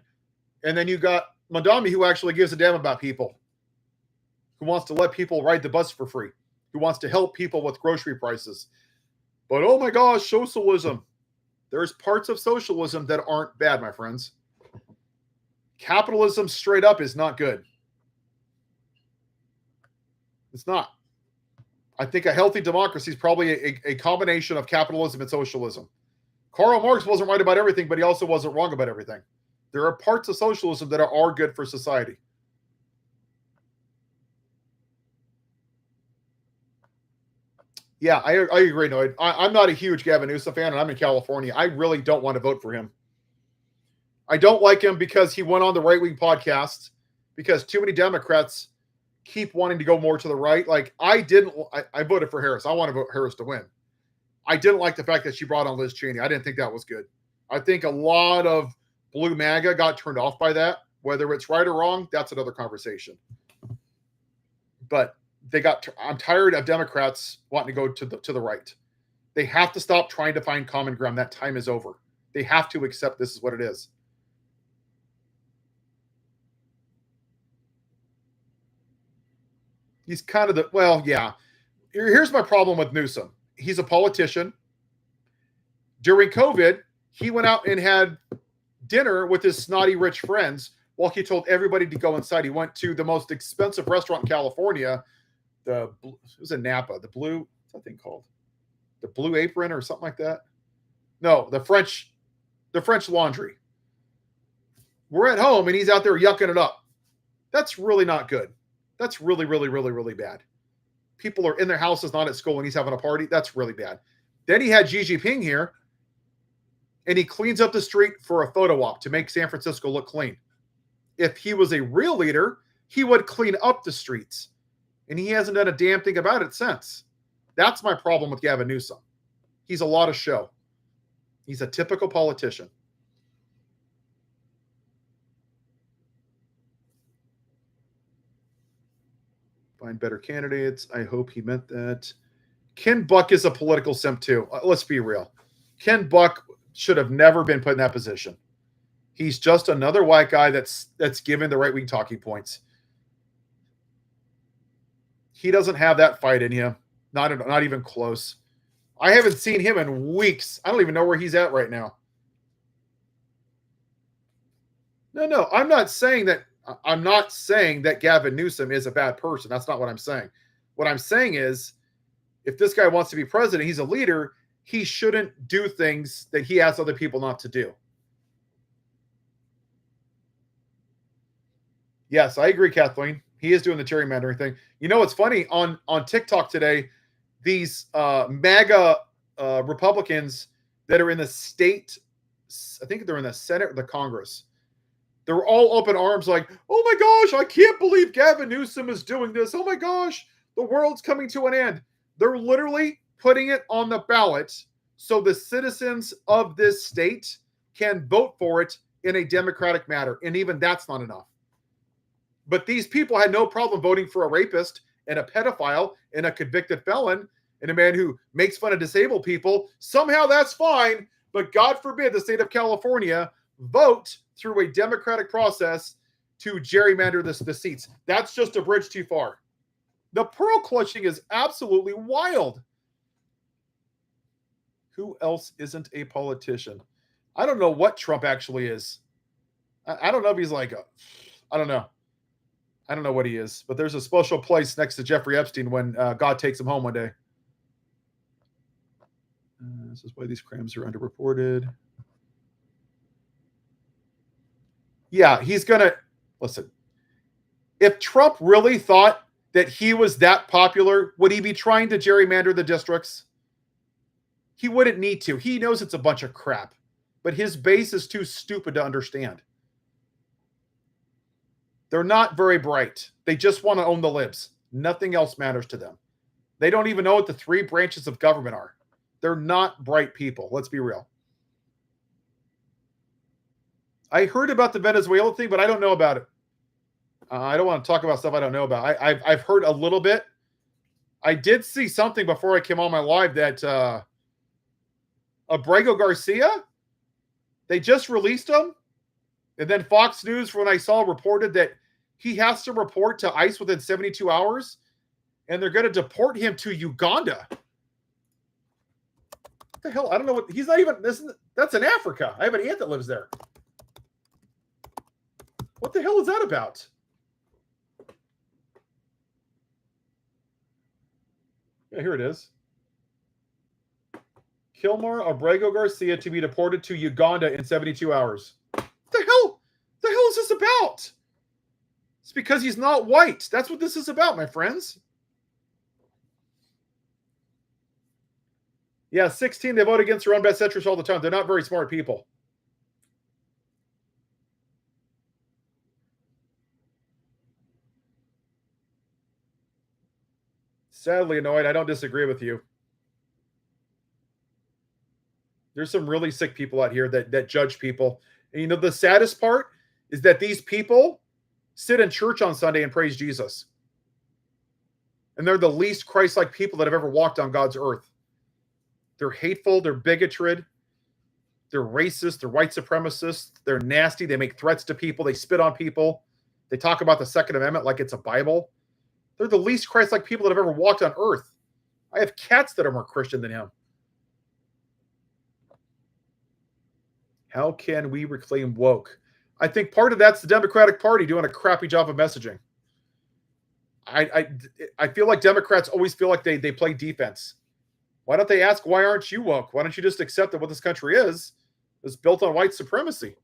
And then you got Madami, who actually gives a damn about people, who wants to let people ride the bus for free, who wants to help people with grocery prices. But oh my gosh, socialism. There's parts of socialism that aren't bad, my friends. Capitalism straight up is not good. It's not. I think a healthy democracy is probably a combination of capitalism and socialism. Karl Marx wasn't right about everything, but he also wasn't wrong about everything. There are parts of socialism that are good for society. Yeah, I agree, Noid. I'm not a huge Gavin Newsom fan, and I'm in California. I really don't want to vote for him. I don't like him because he went on the right-wing podcast, because too many Democrats keep wanting to go more to the right. Like, I voted for Harris. I want to vote Harris to win. I didn't like the fact that she brought on Liz Cheney. I didn't think that was good. I think a lot of blue MAGA got turned off by that. Whether it's right or wrong, that's another conversation. But I'm tired of Democrats wanting to go to the right. They have to stop trying to find common ground. That time is over. They have to accept this is what it is. He's kind of yeah. Here's my problem with Newsom. He's a politician. During COVID, he went out and had dinner with his snotty rich friends while he told everybody to go inside. He went to the most expensive restaurant in California. It was in Napa. The Blue, what's that thing called? The Blue Apron or something like that? No, the French Laundry. We're at home and he's out there yucking it up. That's really not good. That's really, really, really, really bad. People are in their houses, not at school, and he's having a party. That's really bad. Then he had Xi Jinping here, and he cleans up the street for a photo op to make San Francisco look clean. If he was a real leader, he would clean up the streets. And he hasn't done a damn thing about it since. That's my problem with Gavin Newsom. He's a lot of show. He's a typical politician. Find better candidates. I hope he meant that. Ken Buck is a political simp too. Let's be real. Ken Buck should have never been put in that position. He's just another white guy that's given the right-wing talking points. He doesn't have that fight in him. Not even close. I haven't seen him in weeks. I don't even know where he's at right now. No, I'm not saying that Gavin Newsom is a bad person. That's not what I'm saying. What I'm saying is, if this guy wants to be president, he's a leader, he shouldn't do things that he asks other people not to do. Yes, I agree, Kathleen. He is doing the gerrymandering thing. You know what's funny? On TikTok today, these MAGA Republicans that are in the state, I think they're in the Senate or the Congress, they're all open arms like, oh my gosh, I can't believe Gavin Newsom is doing this. Oh my gosh, the world's coming to an end. They're literally putting it on the ballot so the citizens of this state can vote for it in a democratic manner. And even that's not enough. But these people had no problem voting for a rapist and a pedophile and a convicted felon and a man who makes fun of disabled people. Somehow that's fine. But God forbid the state of California vote through a democratic process to gerrymander the seats. That's just a bridge too far. The pearl clutching is absolutely wild. Who else isn't a politician? I don't know what Trump actually is. I don't know if he's like I don't know. I don't know what he is, but there's a special place next to Jeffrey Epstein when God takes him home one day. This is why these crimes are underreported. Yeah, he's going to, Listen, if Trump really thought that he was that popular, would he be trying to gerrymander the districts? He wouldn't need to. He knows it's a bunch of crap, but his base is too stupid to understand. They're not very bright. They just want to own the libs. Nothing else matters to them. They don't even know what the three branches of government are. They're not bright people. Let's be real. I heard about the Venezuela thing, but I don't know about it. I don't want to talk about stuff I don't know about. I've heard a little bit. I did see something before I came on my live that Abrego Garcia, they just released him. And then Fox News, when I saw, reported that he has to report to ICE within 72 hours. And they're going to deport him to Uganda. What the hell? I don't know what. He's not even. That's in Africa. I have an aunt that lives there. What the hell is that about? Yeah, here it is. Kilmar Abrego Garcia to be deported to Uganda in 72 hours. What the hell? The hell is this about? It's because he's not white. That's what this is about, my friends. Yeah, 16, they vote against their own best interests all the time. They're not very smart people. Sadly, annoyed. I don't disagree with you. There's some really sick people out here that judge people. And you know, the saddest part is that these people sit in church on Sunday and praise Jesus. And they're the least Christ-like people that have ever walked on God's earth. They're hateful. They're bigotred. They're racist. They're white supremacists. They're nasty. They make threats to people. They spit on people. They talk about the Second Amendment like it's a Bible. They're the least Christ-like people that have ever walked on earth. I have cats that are more Christian than him. How can we reclaim woke? I think part of that's the Democratic Party doing a crappy job of messaging. I feel like Democrats always feel like they play defense. Why don't they ask, why aren't you woke? Why don't you just accept that what this country is built on white supremacy?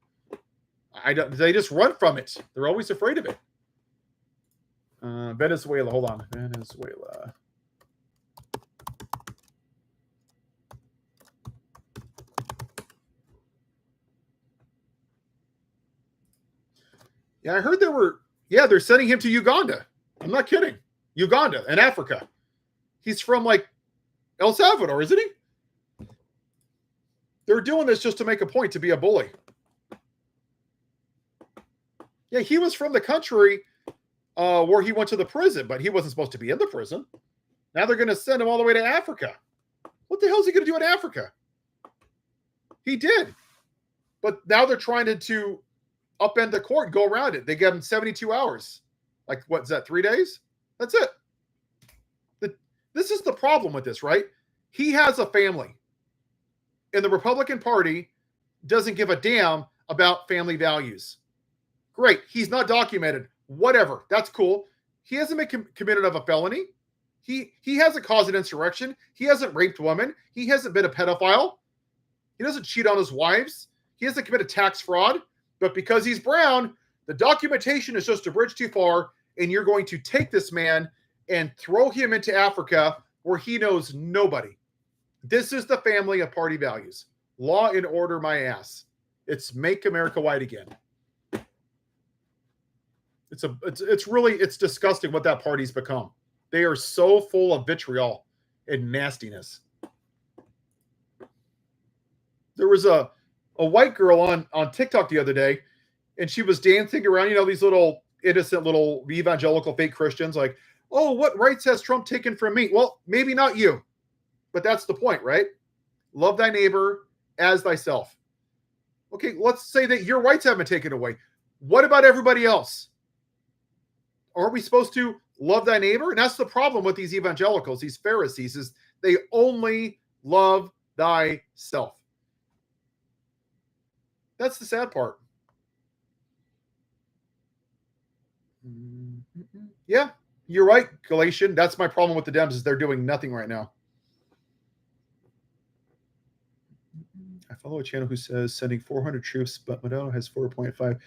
They just run from it. They're always afraid of it. Venezuela, hold on. Venezuela. Yeah, I heard they're sending him to Uganda. I'm not kidding. Uganda and Africa. He's from like El Salvador, isn't he? They're doing this just to make a point, to be a bully. Yeah, he was from the country where he went to the prison, but he wasn't supposed to be in the prison. Now they're going to send him all the way to Africa. What the hell is he going to do in Africa? He did. But now they're trying to upend the court and go around it. They gave him 72 hours. Like, what's that, 3 days? That's it. This is the problem with this, right? He has a family. And the Republican Party doesn't give a damn about family values. Great. He's not documented. Whatever. That's cool. He hasn't been committed of a felony. He hasn't caused an insurrection. He hasn't raped women. He hasn't been a pedophile. He doesn't cheat on his wives. He hasn't committed tax fraud. But because he's brown, the documentation is just a bridge too far, and you're going to take this man and throw him into Africa where he knows nobody. This is the family of party values. Law and order, my ass. It's make America white again. It's disgusting what that party's become. They are so full of vitriol and nastiness. There was a white girl on TikTok the other day, and she was dancing around, these little innocent little evangelical fake Christians, like, oh, what rights has Trump taken from me? Well, maybe not you, but that's the point, right? Love thy neighbor as thyself. Okay, let's say that your rights haven't been taken away. What about everybody else? Are we supposed to love thy neighbor? And that's the problem with these evangelicals, these Pharisees, is they only love thyself. That's the sad part. Yeah, you're right, Galatian. That's my problem with the Dems, is they're doing nothing right now. I follow a channel who says sending 400 troops, but Madonna has 4.5.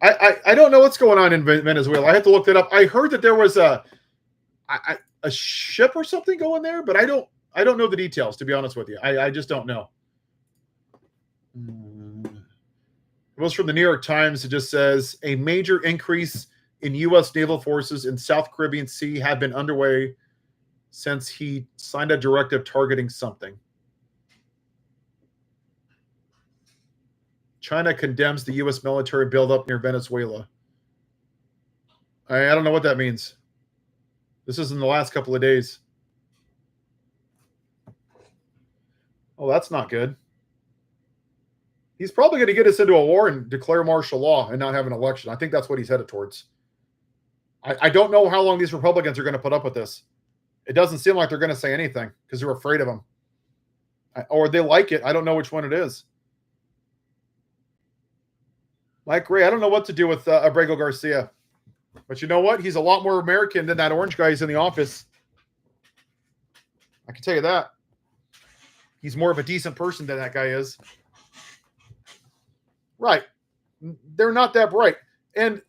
I don't know what's going on in Venezuela. I had to look that up. I heard that there was a ship or something going there, but I don't know the details, to be honest with you. I just don't know. It was from the New York Times. It just says a major increase in U.S. naval forces in South Caribbean Sea had been underway since he signed a directive targeting something. China condemns the U.S. military buildup near Venezuela. I don't know what that means. This is in the last couple of days. Oh, that's not good. He's probably going to get us into a war and declare martial law and not have an election. I think that's what he's headed towards. I don't know how long these Republicans are going to put up with this. It doesn't seem like they're going to say anything because they're afraid of him. Or they like it. I don't know which one it is. Mike Ray, I don't know what to do with Abrego Garcia. But you know what? He's a lot more American than that orange guy who's in the office. I can tell you that. He's more of a decent person than that guy is. Right. They're not that bright. And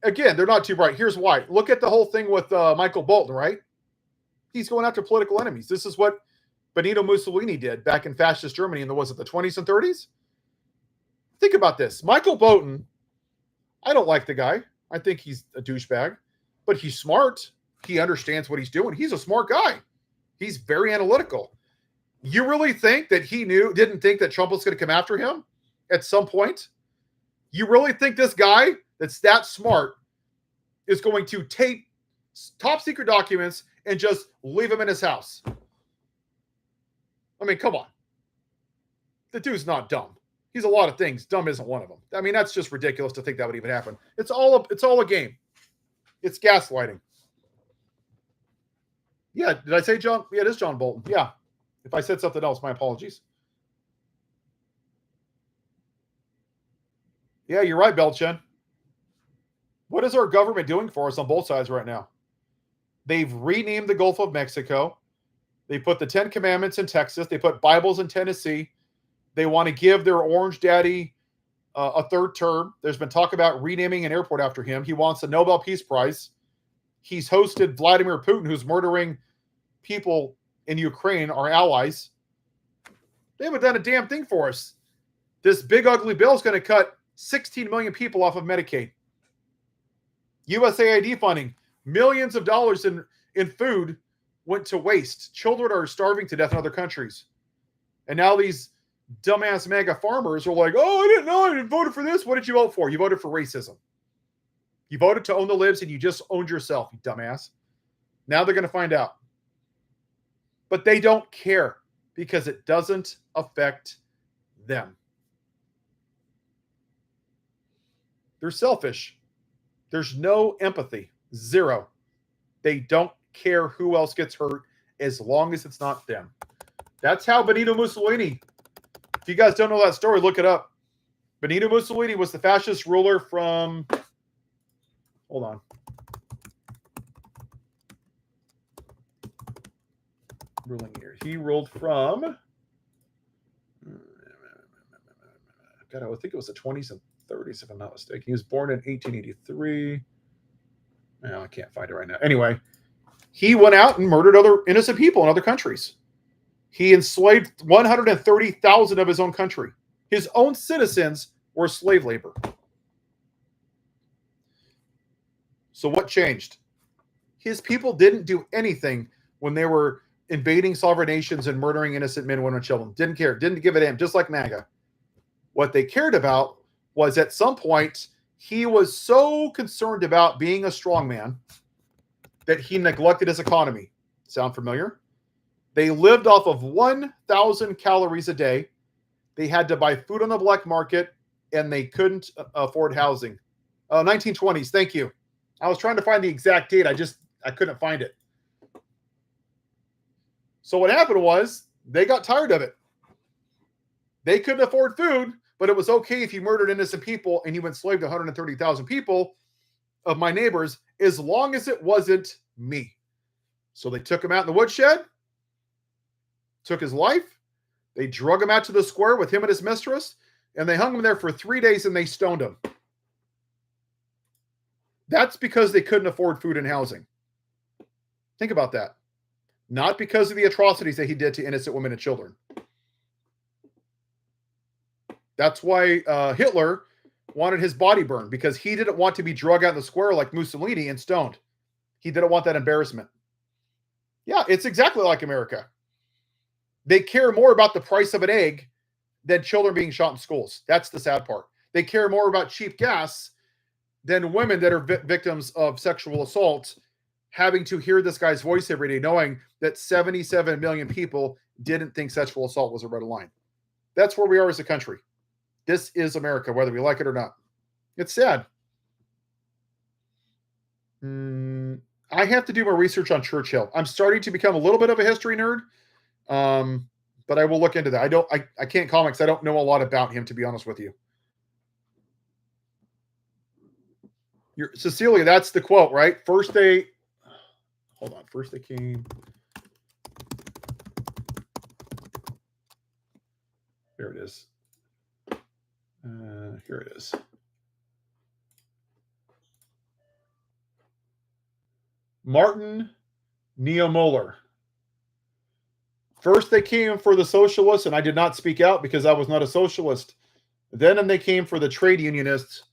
again, they're not too bright. Here's why. Look at the whole thing with Michael Bolton, right? He's going after political enemies. This is what Benito Mussolini did back in fascist Germany in the 20s and 30s? Think about this. Michael Bolton, I don't like the guy. I think he's a douchebag, but he's smart. He understands what he's doing. He's a smart guy. He's very analytical. You really think that he didn't think that Trump was going to come after him at some point? You really think this guy that's that smart is going to take top secret documents and just leave him in his house? I mean, come on. The dude's not dumb. He's a lot of things. Dumb isn't one of them. I mean, that's just ridiculous to think that would even happen. It's all a game. It's gaslighting. Yeah, did I say John? Yeah, it is John Bolton. Yeah. If I said something else, my apologies. Yeah, you're right, Belchen. What is our government doing for us on both sides right now? They've renamed the Gulf of Mexico. They put the 10 Commandments in Texas. They put Bibles in Tennessee. They want to give their orange daddy a third term. There's been talk about renaming an airport after him. He wants a Nobel Peace Prize. He's hosted Vladimir Putin, who's murdering people in Ukraine, our allies. They haven't done a damn thing for us. This big ugly bill is going to cut 16 million people off of Medicaid. USAID funding, millions of dollars in food went to waste. Children are starving to death in other countries. And now these dumbass MAGA farmers are like, oh, I didn't know. I didn't vote for this. What did you vote for? You voted for racism. You voted to own the libs and you just owned yourself, you dumbass. Now they're going to find out. But they don't care because it doesn't affect them. They're selfish. There's no empathy. Zero. They don't care who else gets hurt as long as it's not them. That's how Benito Mussolini, if you guys don't know that story, look it up. Benito Mussolini was the fascist ruler from, hold on. Ruling year. He ruled from, God, I would think it was the 20s and 30s, if I'm not mistaken. He was born in 1883. No, I can't find it right now. Anyway, he went out and murdered other innocent people in other countries. He enslaved 130,000 of his own country. His own citizens were slave labor. So what changed? His people didn't do anything when they were invading sovereign nations and murdering innocent men, women, and children. Didn't care. Didn't give a damn, just like MAGA. What they cared about was at some point, he was so concerned about being a strongman that he neglected his economy. Sound familiar? They lived off of 1,000 calories a day. They had to buy food on the black market, and they couldn't afford housing. 1920s, thank you. I was trying to find the exact date. I couldn't find it. So what happened was they got tired of it. They couldn't afford food, but it was okay if you murdered innocent people and you enslaved 130,000 people of my neighbors, as long as it wasn't me. So they took him out in the woodshed, took his life. They drug him out to the square with him and his mistress, and they hung him there for 3 days and they stoned him. That's because they couldn't afford food and housing. Think about that. Not because of the atrocities that he did to innocent women and children. That's why Hitler wanted his body burned, because he didn't want to be drug out in the square like Mussolini and stoned. He didn't want that embarrassment. Yeah, it's exactly like America. They care more about the price of an egg than children being shot in schools. That's the sad part. They care more about cheap gas than women that are victims of sexual assault having to hear this guy's voice every day, knowing that 77 million people didn't think sexual assault was a red line. That's where we are as a country. This is America, whether we like it or not. It's sad. I have to do more research on Churchill. I'm starting to become a little bit of a history nerd, but I will look into that. I can't comment because I don't know a lot about him, to be honest with you. Cecilia, that's the quote, right? First they came. There it is. Here it is. Martin Niemöller. First they came for the socialists, and I did not speak out because I was not a socialist. Then they came for the trade unionists,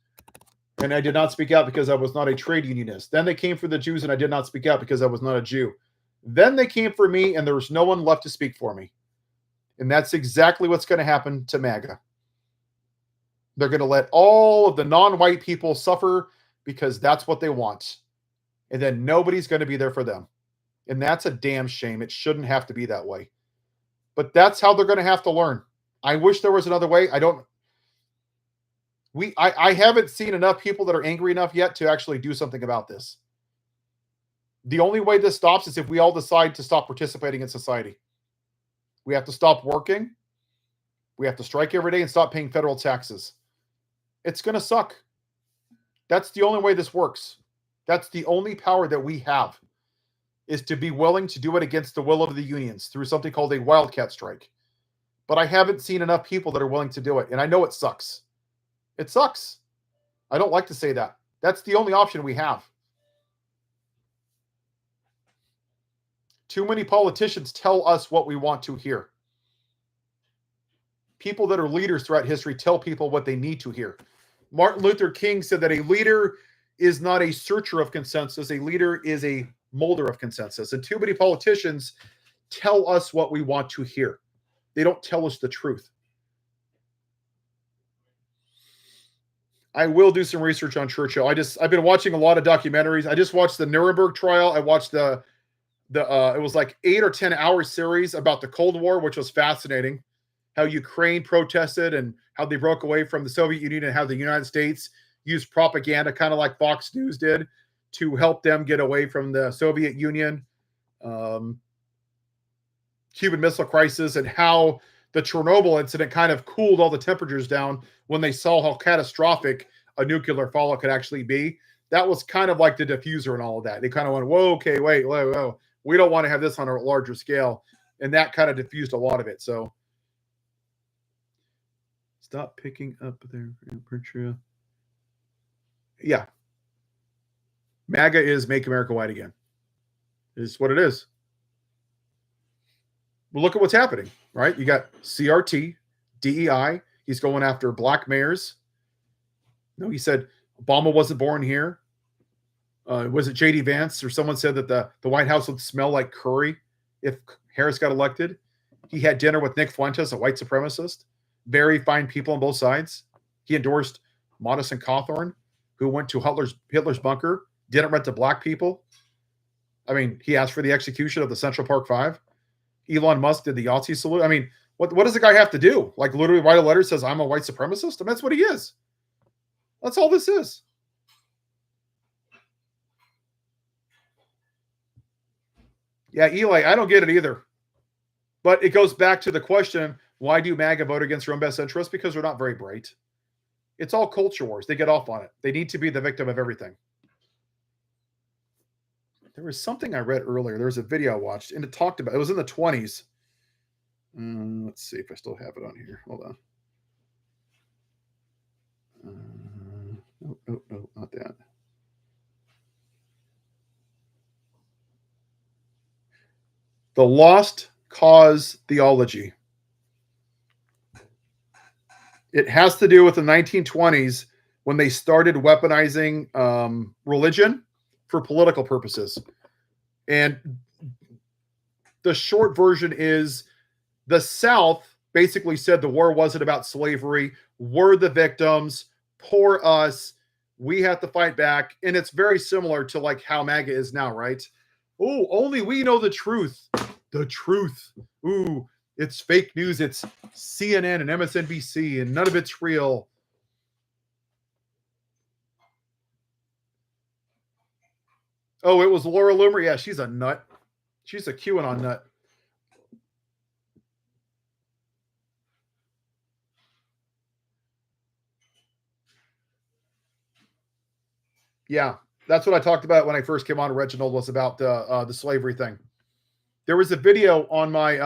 and I did not speak out because I was not a trade unionist. Then they came for the Jews, and I did not speak out because I was not a Jew. Then they came for me, and there was no one left to speak for me. And that's exactly what's going to happen to MAGA. They're going to let all of the non-white people suffer because that's what they want. And then nobody's going to be there for them. And that's a damn shame. It shouldn't have to be that way. But that's how they're going to have to learn. I wish there was another way. I haven't seen enough people that are angry enough yet to actually do something about this. The only way this stops is if we all decide to stop participating in society. We have to stop working. We have to strike every day and stop paying federal taxes. It's going to suck. That's the only way this works. That's the only power that we have, is to be willing to do it against the will of the unions through something called a wildcat strike. But I haven't seen enough people that are willing to do it. And I know it sucks. It sucks. I don't like to say that. That's the only option we have. Too many politicians tell us what we want to hear. People that are leaders throughout history tell people what they need to hear. Martin Luther King said that a leader is not a searcher of consensus. A leader is a molder of consensus. And too many politicians tell us what we want to hear. They don't tell us the truth. I will do some research on Churchill. I've been watching a lot of documentaries. I just watched the Nuremberg trial. I watched it was like 8 or 10 hour series about the Cold War, which was fascinating. How Ukraine protested and how they broke away from the Soviet Union, and how the United States used propaganda, kind of like Fox News did, to help them get away from the Soviet Union. Cuban Missile Crisis, and how the Chernobyl incident kind of cooled all the temperatures down when they saw how catastrophic a nuclear fallout could actually be. That was kind of like the diffuser and all of that. They kind of went, whoa, okay, whoa. We don't want to have this on a larger scale. And that kind of diffused a lot of it. So stop picking up there. Yeah. MAGA is Make America White Again. Is what it is. Well, look at what's happening, right? You got CRT, DEI. He's going after black mayors. No, he said Obama wasn't born here. Was it J.D. Vance or someone said that the White House would smell like curry if Harris got elected? He had dinner with Nick Fuentes, a white supremacist. Very fine people on both sides. He endorsed Modest and Cawthorn, who went to Hitler's bunker, didn't rent to black people. I mean, he asked for the execution of the Central Park Five. Elon Musk did the Yahtzee salute. I mean, what does the guy have to do? Like literally write a letter that says, I'm a white supremacist? I mean, that's what he is. That's all this is. Yeah, Eli, I don't get it either. But it goes back to the question, why do MAGA vote against their own best interest? Because they're not very bright. It's all culture wars. They get off on it. They need to be the victim of everything. There was something I read earlier. There was a video I watched, and it talked about, it was in the 20s. Let's see if I still have it on here. Hold on. No, not that. The lost cause theology. It has to do with the 1920s when they started weaponizing religion for political purposes. And the short version is the South basically said the war wasn't about slavery. We're the victims. Poor us. We have to fight back. And it's very similar to like how MAGA is now, right? Oh, only we know the truth. The truth. Ooh, it's fake news. It's CNN and MSNBC, and none of it's real. Oh, it was Laura Loomer. Yeah, she's a nut. She's a QAnon nut. Yeah, that's what I talked about when I first came on. Reginald was about the slavery thing. There was a video on my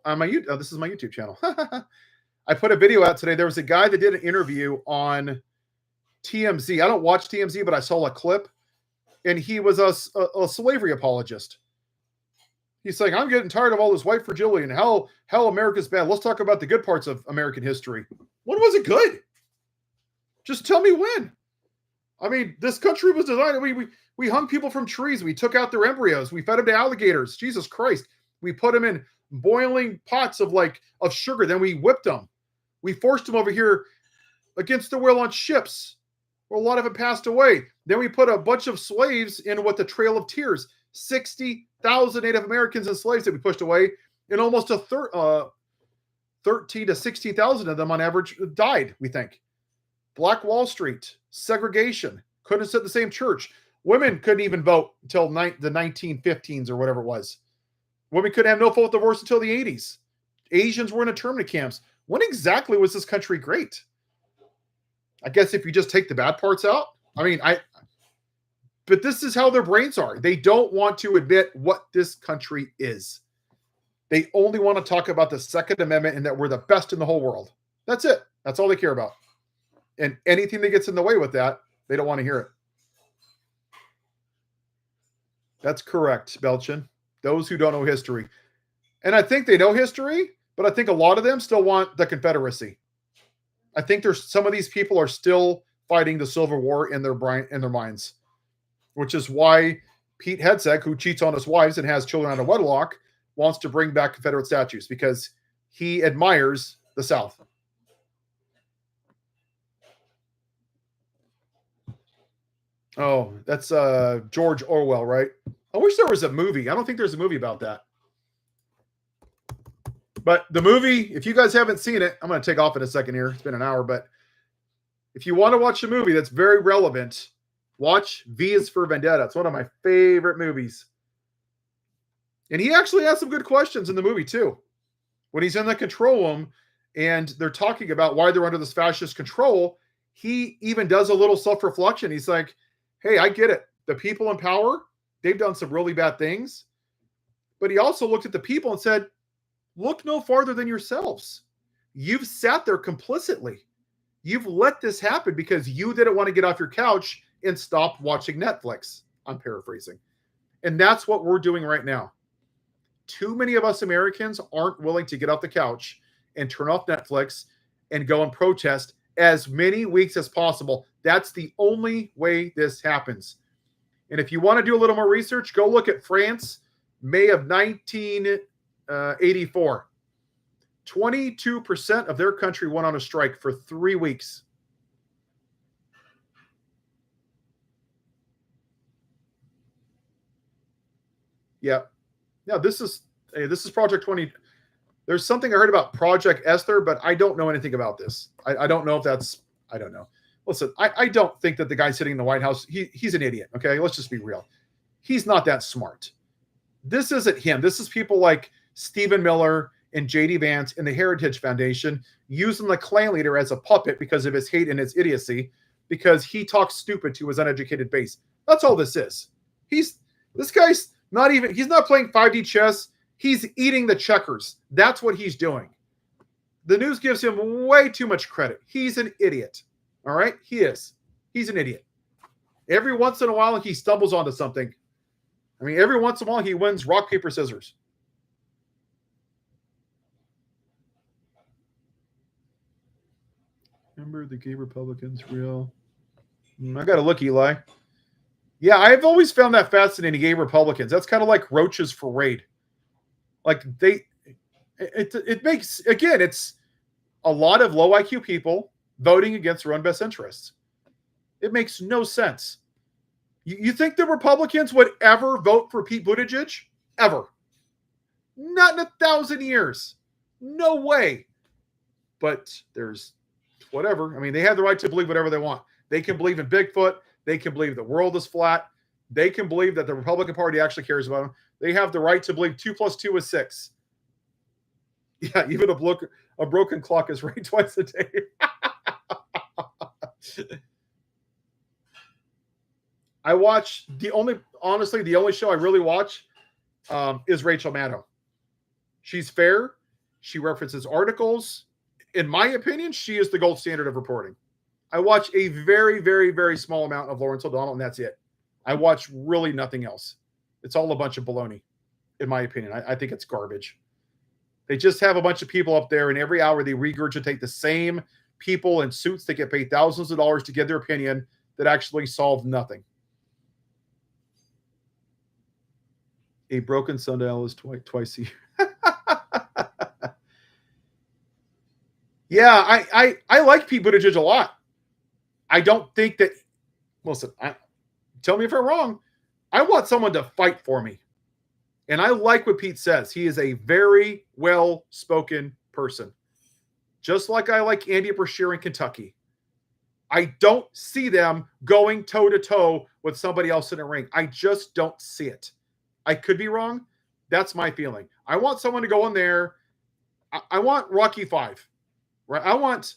YouTube. This is my YouTube channel. I put a video out today. There was a guy that did an interview on TMZ. I don't watch TMZ, but I saw a clip, and he was a slavery apologist. He's saying, I'm getting tired of all this white fragility and how America's bad. Let's talk about the good parts of American history. When was it good? Just tell me when. I mean, this country was designed. We hung people from trees. We took out their embryos. We fed them to alligators. Jesus Christ. We put them in boiling pots of sugar. Then we whipped them. We forced them over here against their will on ships, where a lot of it passed away. Then we put a bunch of slaves in what the Trail of Tears, 60,000 Native Americans and slaves that we pushed away, and almost 13 to 16,000 of them on average died, we think. Black Wall Street, segregation, couldn't sit in the same church. Women couldn't even vote until the 1915s or whatever it was. Women couldn't have no fault divorce until the 80s. Asians were in internment camps. When exactly was this country great? I guess if you just take the bad parts out. I mean, but this is how their brains are. They don't want to admit what this country is. They only want to talk about the Second Amendment and that we're the best in the whole world. That's it. That's all they care about. And anything that gets in the way with that, they don't want to hear it. That's correct, Belchin. Those who don't know history. And I think they know history, but I think a lot of them still want the Confederacy. I think there's some of these people are still fighting the Civil War in their minds, which is why Pete Hegseth, who cheats on his wives and has children out of wedlock, wants to bring back Confederate statues because he admires the South. Oh, that's George Orwell, right? I wish there was a movie. I don't think there's a movie about that. But the movie, if you guys haven't seen it, I'm going to take off in a second here. It's been an hour, but if you want to watch a movie that's very relevant, watch V is for Vendetta. It's one of my favorite movies. And he actually has some good questions in the movie, too. When he's in the control room and they're talking about why they're under this fascist control, he even does a little self-reflection. He's like, hey, I get it. The people in power, they've done some really bad things. But he also looked at the people and said, look no farther than yourselves. You've sat there complicitly. You've let this happen because you didn't want to get off your couch and stop watching Netflix. I'm paraphrasing. And that's what we're doing right now. Too many of us Americans aren't willing to get off the couch and turn off Netflix and go and protest as many weeks as possible. That's the only way this happens. And if you want to do a little more research, go look at France, May of 1984. 22% of their country went on a strike for 3 weeks. Yeah. Now this is Project 20. There's something I heard about Project Esther, but I don't know anything about this. I don't know if that's, I don't know. Listen, I don't think that the guy sitting in the White House, he's an idiot. Okay, let's just be real. He's not that smart. This isn't him. This is people like Stephen Miller and J.D. Vance and the Heritage Foundation using the Klan leader as a puppet because of his hate and his idiocy, because he talks stupid to his uneducated base. That's all this is. This guy's not even, he's not playing 5D chess. He's eating the checkers. That's what he's doing. The news gives him way too much credit. He's an idiot. All right? He is. He's an idiot. Every once in a while, he stumbles onto something. I mean, every once in a while, he wins rock, paper, scissors. Remember the gay Republicans real? I got to look, Eli. Yeah, I've always found that fascinating, gay Republicans. That's kind of like roaches for raid. Like it makes, again, it's a lot of low IQ people voting against their own best interests. It makes no sense. You think the Republicans would ever vote for Pete Buttigieg? Ever. Not in 1,000 years. No way. But there's whatever. I mean, they have the right to believe whatever they want. They can believe in Bigfoot. They can believe the world is flat. They can believe that the Republican Party actually cares about them. They have the right to believe 2 + 2 is 6. Yeah, even a broken clock is right twice a day. I watch the only show I really watch is Rachel Maddow. She's fair. She references articles. In my opinion, she is the gold standard of reporting. I watch a very, very, very small amount of Lawrence O'Donnell, and that's it. I watch really nothing else. It's all a bunch of baloney, in my opinion. I think it's garbage. They just have a bunch of people up there, and every hour they regurgitate the same people in suits that get paid thousands of dollars to give their opinion that actually solve nothing. A broken sundial is twice a year. Yeah, I like Pete Buttigieg a lot. I don't think that, listen, tell me if I'm wrong. I want someone to fight for me. And I like what Pete says. He is a very well-spoken person. Just like I like Andy Brashear in Kentucky. I don't see them going toe-to-toe with somebody else in a ring. I just don't see it. I could be wrong. That's my feeling. I want someone to go in there. I want Rocky V. Right? I want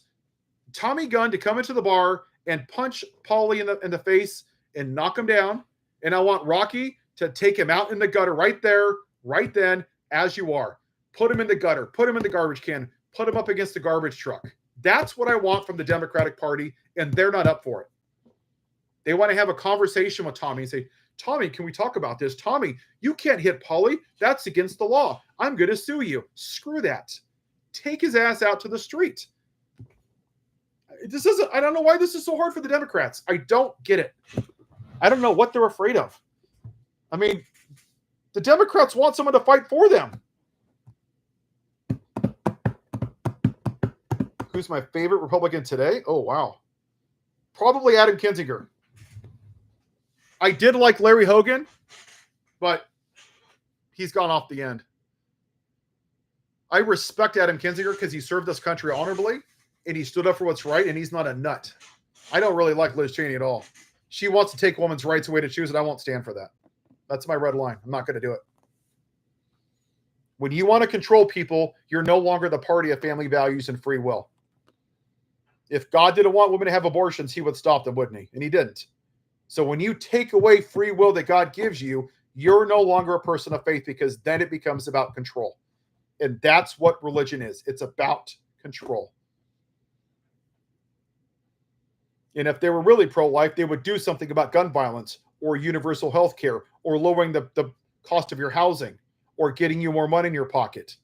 Tommy Gunn to come into the bar and punch Paulie in the face and knock him down. And I want Rocky to take him out in the gutter right there, right then, as you are. Put him in the gutter. Put him in the garbage can. Put him up against the garbage truck. That's what I want from the Democratic Party, and they're not up for it. They want to have a conversation with Tommy and say, Tommy, can we talk about this? Tommy, you can't hit Paulie. That's against the law. I'm going to sue you. Screw that. Take his ass out to the street. I don't know why this is so hard for the Democrats. I don't get it. I don't know what they're afraid of. I mean, the Democrats want someone to fight for them. Who's my favorite Republican today? Oh, wow. Probably Adam Kinzinger. I did like Larry Hogan, but he's gone off the end. I respect Adam Kinzinger because he served this country honorably and he stood up for what's right, and he's not a nut. I don't really like Liz Cheney at all. She wants to take women's rights away to choose it. I won't stand for that. That's my red line. I'm not going to do it. When you want to control people, you're no longer the party of family values and free will. If God didn't want women to have abortions, he would stop them, wouldn't he? And he didn't. So when you take away free will that God gives you, you're no longer a person of faith, because then it becomes about control. And that's what religion is. It's about control. And if they were really pro-life, they would do something about gun violence or universal health care or lowering the cost of your housing or getting you more money in your pocket.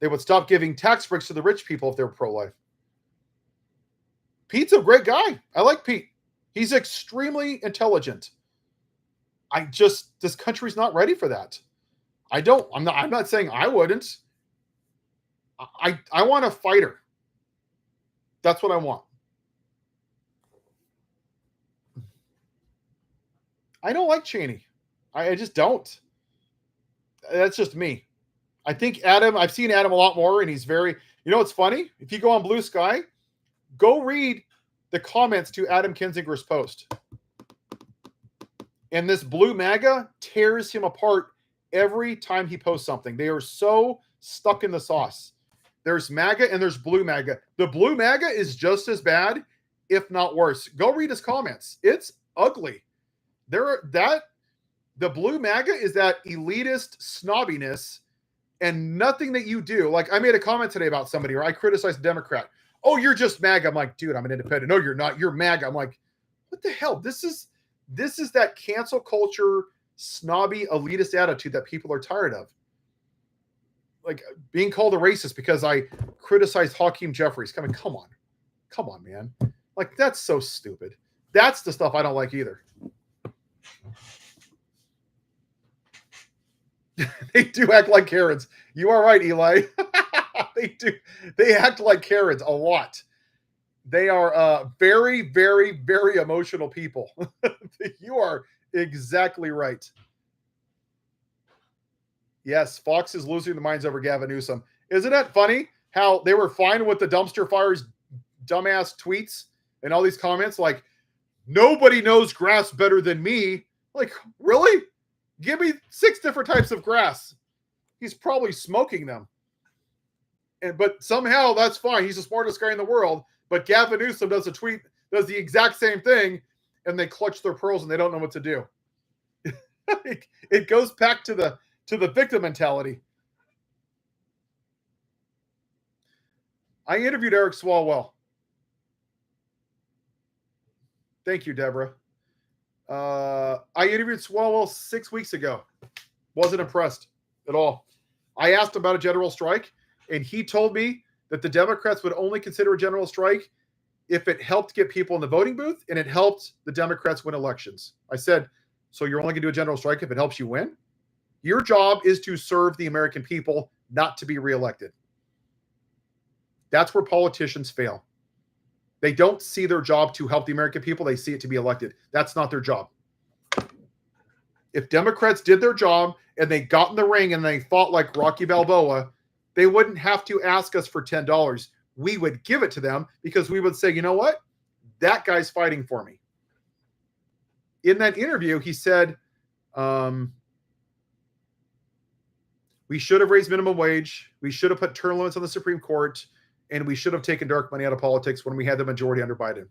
They would stop giving tax breaks to the rich people if they were pro-life. Pete's a great guy. I like Pete. He's extremely intelligent. This country's not ready for that. I'm not saying I wouldn't. I want a fighter. That's what I want. I don't like Cheney. I just don't. That's just me. I think I've seen Adam a lot more, and he's very, what's funny? If you go on Blue Sky, go read the comments to Adam Kinzinger's post. And this Blue MAGA tears him apart every time he posts something. They are so stuck in the sauce. There's MAGA and there's Blue MAGA. The Blue MAGA is just as bad, if not worse. Go read his comments. It's ugly. The Blue MAGA is that elitist snobbiness, and nothing that you do. Like, I made a comment today about somebody, or I criticized a Democrat. Oh, you're just MAGA. I'm like, dude, I'm an independent. No, you're not. You're MAGA. I'm like, what the hell? This is that cancel culture, snobby, elitist attitude that people are tired of. Like being called a racist because I criticized Hakeem Jeffries. Come on. Come on, man. Like, that's so stupid. That's the stuff I don't like either. They do act like Karens. You are right, Eli. They do. They act like Karens a lot. They are very, very, very emotional people. You are exactly right. Yes, Fox is losing their minds over Gavin Newsom. Isn't that funny how they were fine with the dumpster fires dumbass tweets and all these comments like, nobody knows grass better than me. Like, really? Give me 6 different types of grass. He's probably smoking them. But somehow that's fine. He's the smartest guy in the world. But Gavin Newsom does the exact same thing, and they clutch their pearls and they don't know what to do. It goes back to the victim mentality. I interviewed Eric Swalwell. Thank you, Deborah. I interviewed Swalwell 6 weeks ago. Wasn't impressed at all. I asked him about a general strike, and he told me that the Democrats would only consider a general strike if it helped get people in the voting booth and it helped the Democrats win elections. I said, so you're only going to do a general strike if it helps you win? Your job is to serve the American people, not to be reelected. That's where politicians fail. They don't see their job to help the American people. They see it to be elected. That's not their job. If Democrats did their job and they got in the ring and they fought like Rocky Balboa, they wouldn't have to ask us for $10. We would give it to them because we would say, you know what? That guy's fighting for me. In that interview, he said, we should have raised minimum wage. We should have put term limits on the Supreme Court. And we should have taken dark money out of politics when we had the majority under Biden.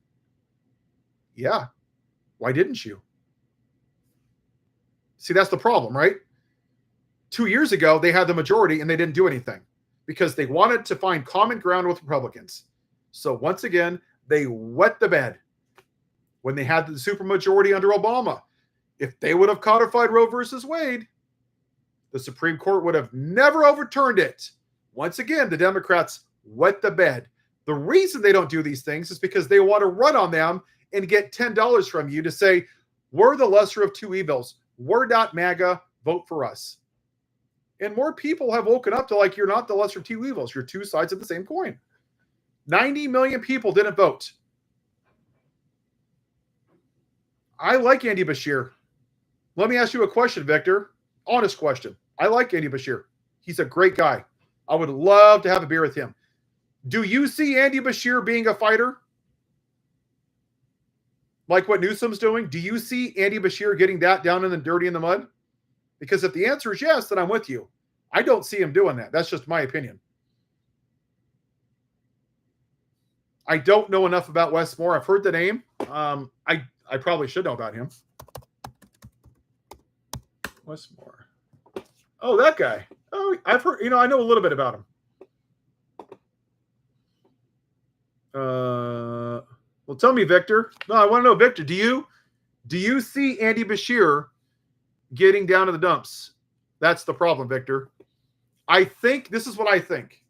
Yeah. Why didn't you? See, that's the problem, right? 2 years ago, they had the majority and they didn't do anything because they wanted to find common ground with Republicans. So once again, they wet the bed when they had the supermajority under Obama. If they would have codified Roe versus Wade, the Supreme Court would have never overturned it. Once again, the Democrats wet the bed. The reason they don't do these things is because they want to run on them and get $10 from you to say, we're the lesser of two evils. We're not MAGA. Vote for us. And more people have woken up to like, you're not the lesser of two evils. You're two sides of the same coin. 90 million people didn't vote. I like Andy Bashir. Let me ask you a question, Victor. Honest question. I like Andy Bashir. He's a great guy. I would love to have a beer with him. Do you see Andy Bashir being a fighter? Like what Newsom's doing? Do you see Andy Bashir getting that down in the dirty in the mud? Because if the answer is yes, then I'm with you. I don't see him doing that. That's just my opinion. I don't know enough about Wes Moore. I've heard the name. I probably should know about him. Wes Moore. Oh, that guy. Oh, I've heard, I know a little bit about him. Well, tell me, Victor. No, I want to know, Victor, do you see Andy Bashir getting down to the dumps? That's the problem, Victor. I think this is what I think.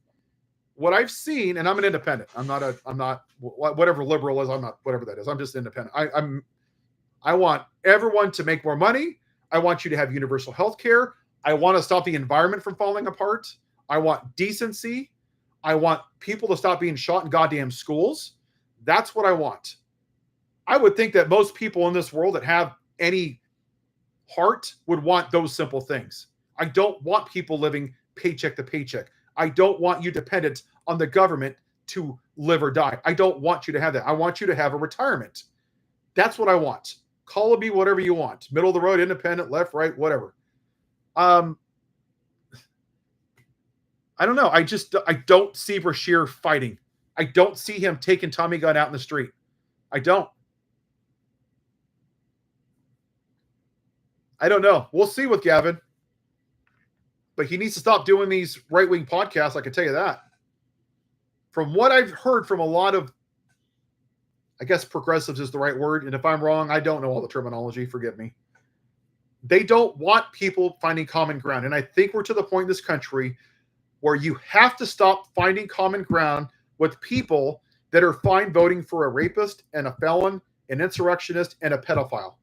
What I've seen, and I'm an independent. I'm not whatever liberal is. I'm not whatever that is. I'm just independent. I want everyone to make more money. I want you to have universal health care. I want to stop the environment from falling apart. I want decency. I want people to stop being shot in goddamn schools. That's what I want. I would think that most people in this world that have any heart would want those simple things. I don't want people living paycheck to paycheck. I don't want you dependent on the government to live or die. I don't want you to have that. I want you to have a retirement. That's what I want. Call it be whatever you want. Middle of the road, independent, left, right, whatever. I don't know. I don't see Bashir fighting. I don't see him taking Tommy gun out in the street. I don't. I don't know. We'll see with Gavin. But he needs to stop doing these right-wing podcasts, I can tell you that. From what I've heard from a lot of, I guess progressives is the right word, and if I'm wrong, I don't know all the terminology, forgive me. They don't want people finding common ground. And I think we're to the point in this country where you have to stop finding common ground with people that are fine voting for a rapist and a felon, an insurrectionist, and a pedophile.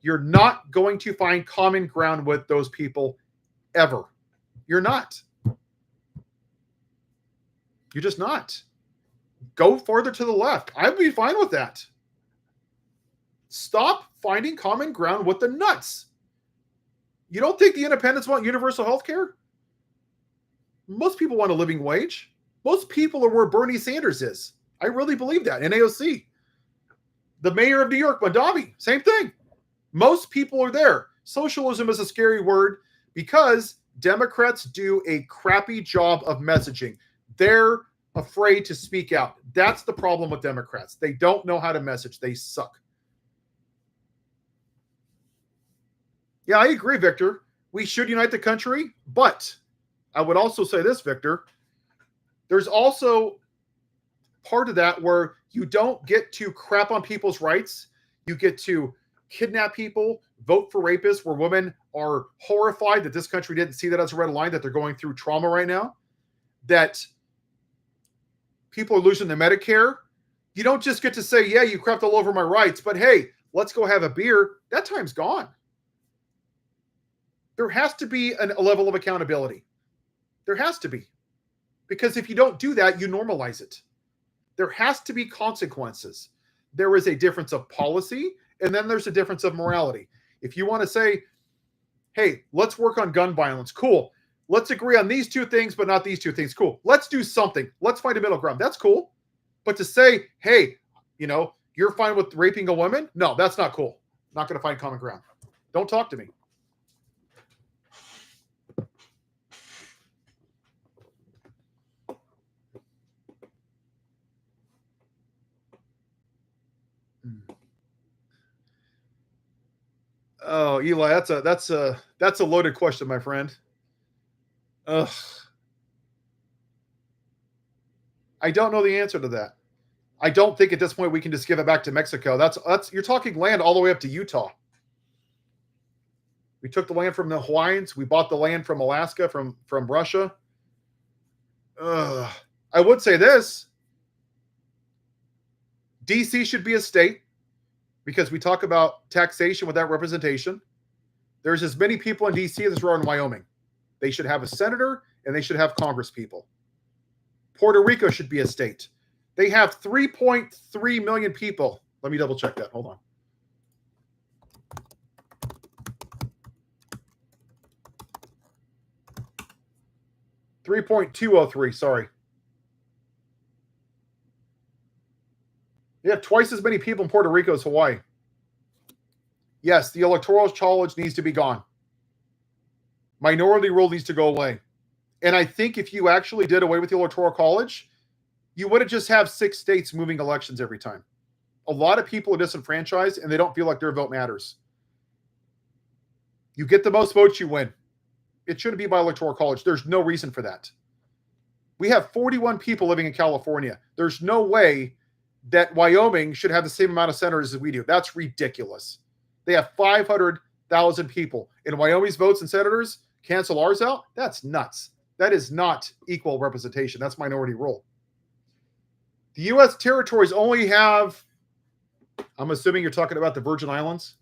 You're not going to find common ground with those people ever. You're not. You're just not. Go farther to the left. I'd be fine with that. Stop finding common ground with the nuts. You don't think the independents want universal health care? Most people want a living wage. Most people are where Bernie Sanders is. I really believe that. In AOC. The mayor of New York, Mondavi, same thing. Most people are there. Socialism is a scary word because Democrats do a crappy job of messaging. They're afraid to speak out. That's the problem with Democrats. They don't know how to message. They suck. Yeah, I agree, Victor. We should unite the country, but I would also say this, Victor. There's also part of that where you don't get to crap on people's rights. You get to kidnap people, vote for rapists, where women are horrified that this country didn't see that as a red line, that they're going through trauma right now, that people are losing their Medicare. You don't just get to say, yeah, you crapped all over my rights, but hey, let's go have a beer. That time's gone. There has to be a level of accountability. There has to be. Because if you don't do that, you normalize it. There has to be consequences. There is a difference of policy, and then there's a difference of morality. If you want to say, hey, let's work on gun violence, cool. Let's agree on these two things, but not these two things, cool. Let's do something. Let's find a middle ground. That's cool. But to say, hey, you're fine with raping a woman? No, that's not cool. Not going to find common ground. Don't talk to me. Oh, Eli, that's a loaded question, my friend. Ugh. I don't know the answer to that. I don't think at this point we can just give it back to Mexico. That's you're talking land all the way up to Utah. We took the land from the Hawaiians. We bought the land from Alaska, from Russia. Ugh. I would say this. DC should be a state because we talk about taxation without representation. There's as many people in DC as there are in Wyoming. They should have a senator and they should have Congress people. Puerto Rico should be a state. They have 3.3 million people. Let me double check that. Hold on. .203, sorry. They have twice as many people in Puerto Rico as Hawaii. Yes, the Electoral College needs to be gone. Minority rule needs to go away. And I think if you actually did away with the Electoral College, you wouldn't just have 6 states moving elections every time. A lot of people are disenfranchised and they don't feel like their vote matters. You get the most votes, you win. It shouldn't be by Electoral College. There's no reason for that. We have 41 people living in California. There's no way that Wyoming should have the same amount of senators as we do. That's ridiculous. They have 500,000 people. And Wyoming's votes and senators cancel ours out? That's nuts. That is not equal representation. That's minority rule. The U.S. territories only have, I'm assuming you're talking about the Virgin Islands.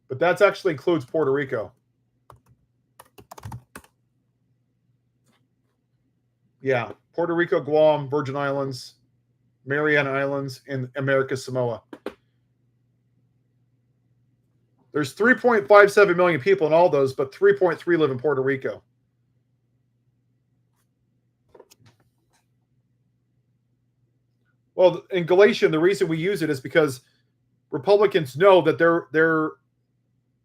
But that actually includes Puerto Rico. Yeah, Puerto Rico, Guam, Virgin Islands, Mariana Islands, and American Samoa. There's 3.57 million people in all those, but 3.3 live in Puerto Rico. Well, in Galatian, the reason we use it is because Republicans know that their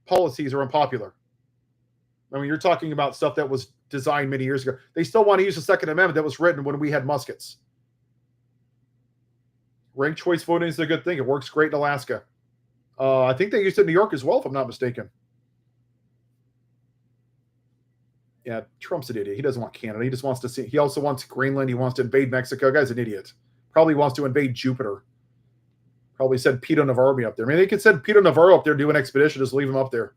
policies are unpopular. I mean, you're talking about stuff that was designed many years ago. They still want to use the Second Amendment that was written when we had muskets. Ranked choice voting is a good thing. It works great in Alaska. I think they used it in New York as well, if I'm not mistaken. Yeah, Trump's an idiot. He doesn't want Canada. He just wants to see. He also wants Greenland. He wants to invade Mexico. Guy's an idiot. Probably wants to invade Jupiter. Probably send Pito Navarro up there. I mean, they could send Pito Navarro up there, do an expedition, just leave him up there.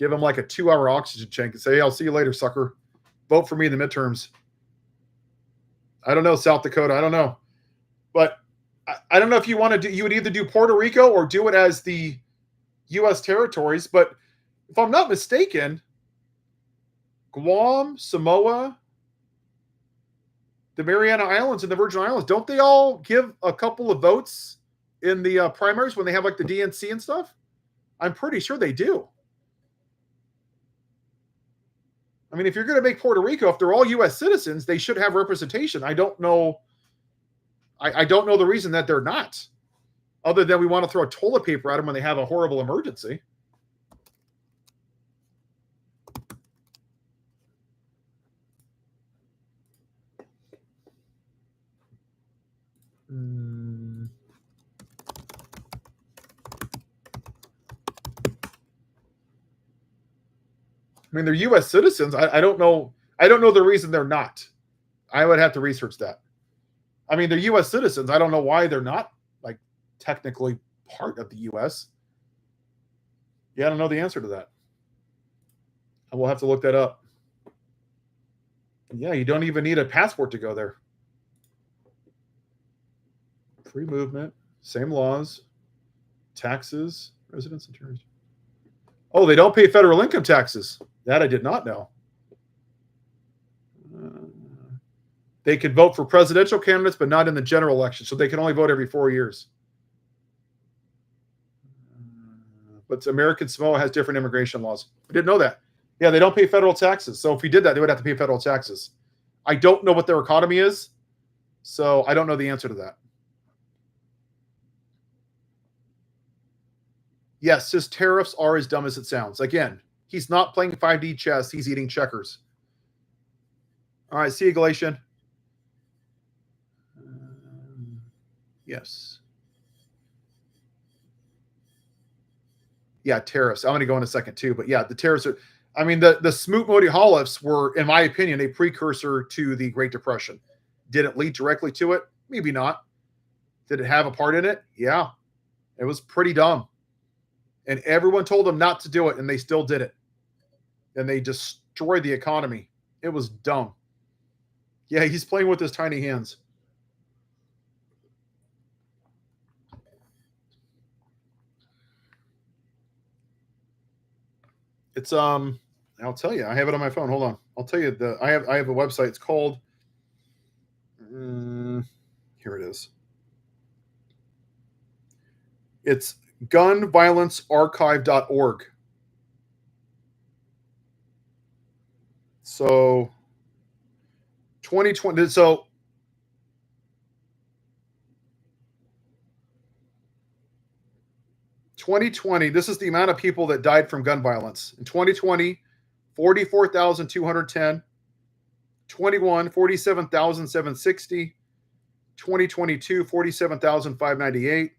Give him like a 2-hour oxygen tank and say, hey, I'll see you later, sucker. Vote for me in the midterms. I don't know, South Dakota. I don't know. But I don't know if you want to do, you would either do Puerto Rico or do it as the U.S. territories. But if I'm not mistaken, Guam, Samoa, the Mariana Islands and the Virgin Islands, don't they all give a couple of votes in the primaries when they have like the DNC and stuff? I'm pretty sure they do. I mean, if you're going to make Puerto Rico, if they're all U.S. citizens, they should have representation. I don't know. I don't know the reason that they're not, other than we want to throw toilet paper at them when they have a horrible emergency. I mean, they're U.S. citizens. I don't know. I don't know the reason they're not. I would have to research that. I mean, they're U.S. citizens. I don't know why they're not, like, technically part of the U.S. Yeah, I don't know the answer to that. I will have to look that up. Yeah, you don't even need a passport to go there. Free movement, same laws, taxes, residence and terms. Oh, they don't pay federal income taxes. That I did not know. They could vote for presidential candidates, but not in the general election. So they can only vote every 4 years. But American Samoa has different immigration laws. I didn't know that. Yeah, they don't pay federal taxes. So if we did that, they would have to pay federal taxes. I don't know what their economy is, so I don't know the answer to that. Yes, his tariffs are as dumb as it sounds. Again, he's not playing 5D chess. He's eating checkers. All right, see you, Galatian. Yes. Yeah, tariffs. I'm going to go in a second too. But yeah, the tariffs are, I mean, the Smoot-Modi Holiffs were, in my opinion, a precursor to the Great Depression. Did it lead directly to it? Maybe not. Did it have a part in it? Yeah. It was pretty dumb. And everyone told them not to do it, and they still did it. And they destroyed the economy. It was dumb. Yeah, he's playing with his tiny hands. It's I'll tell you, I have it on my phone. Hold on. I'll tell you I have a website. It's called here it is. It's gunviolencearchive.org. So 2020, so this is the amount of people that died from gun violence. In 2020, 44,210, 21, 47,760, 2022, 47,598,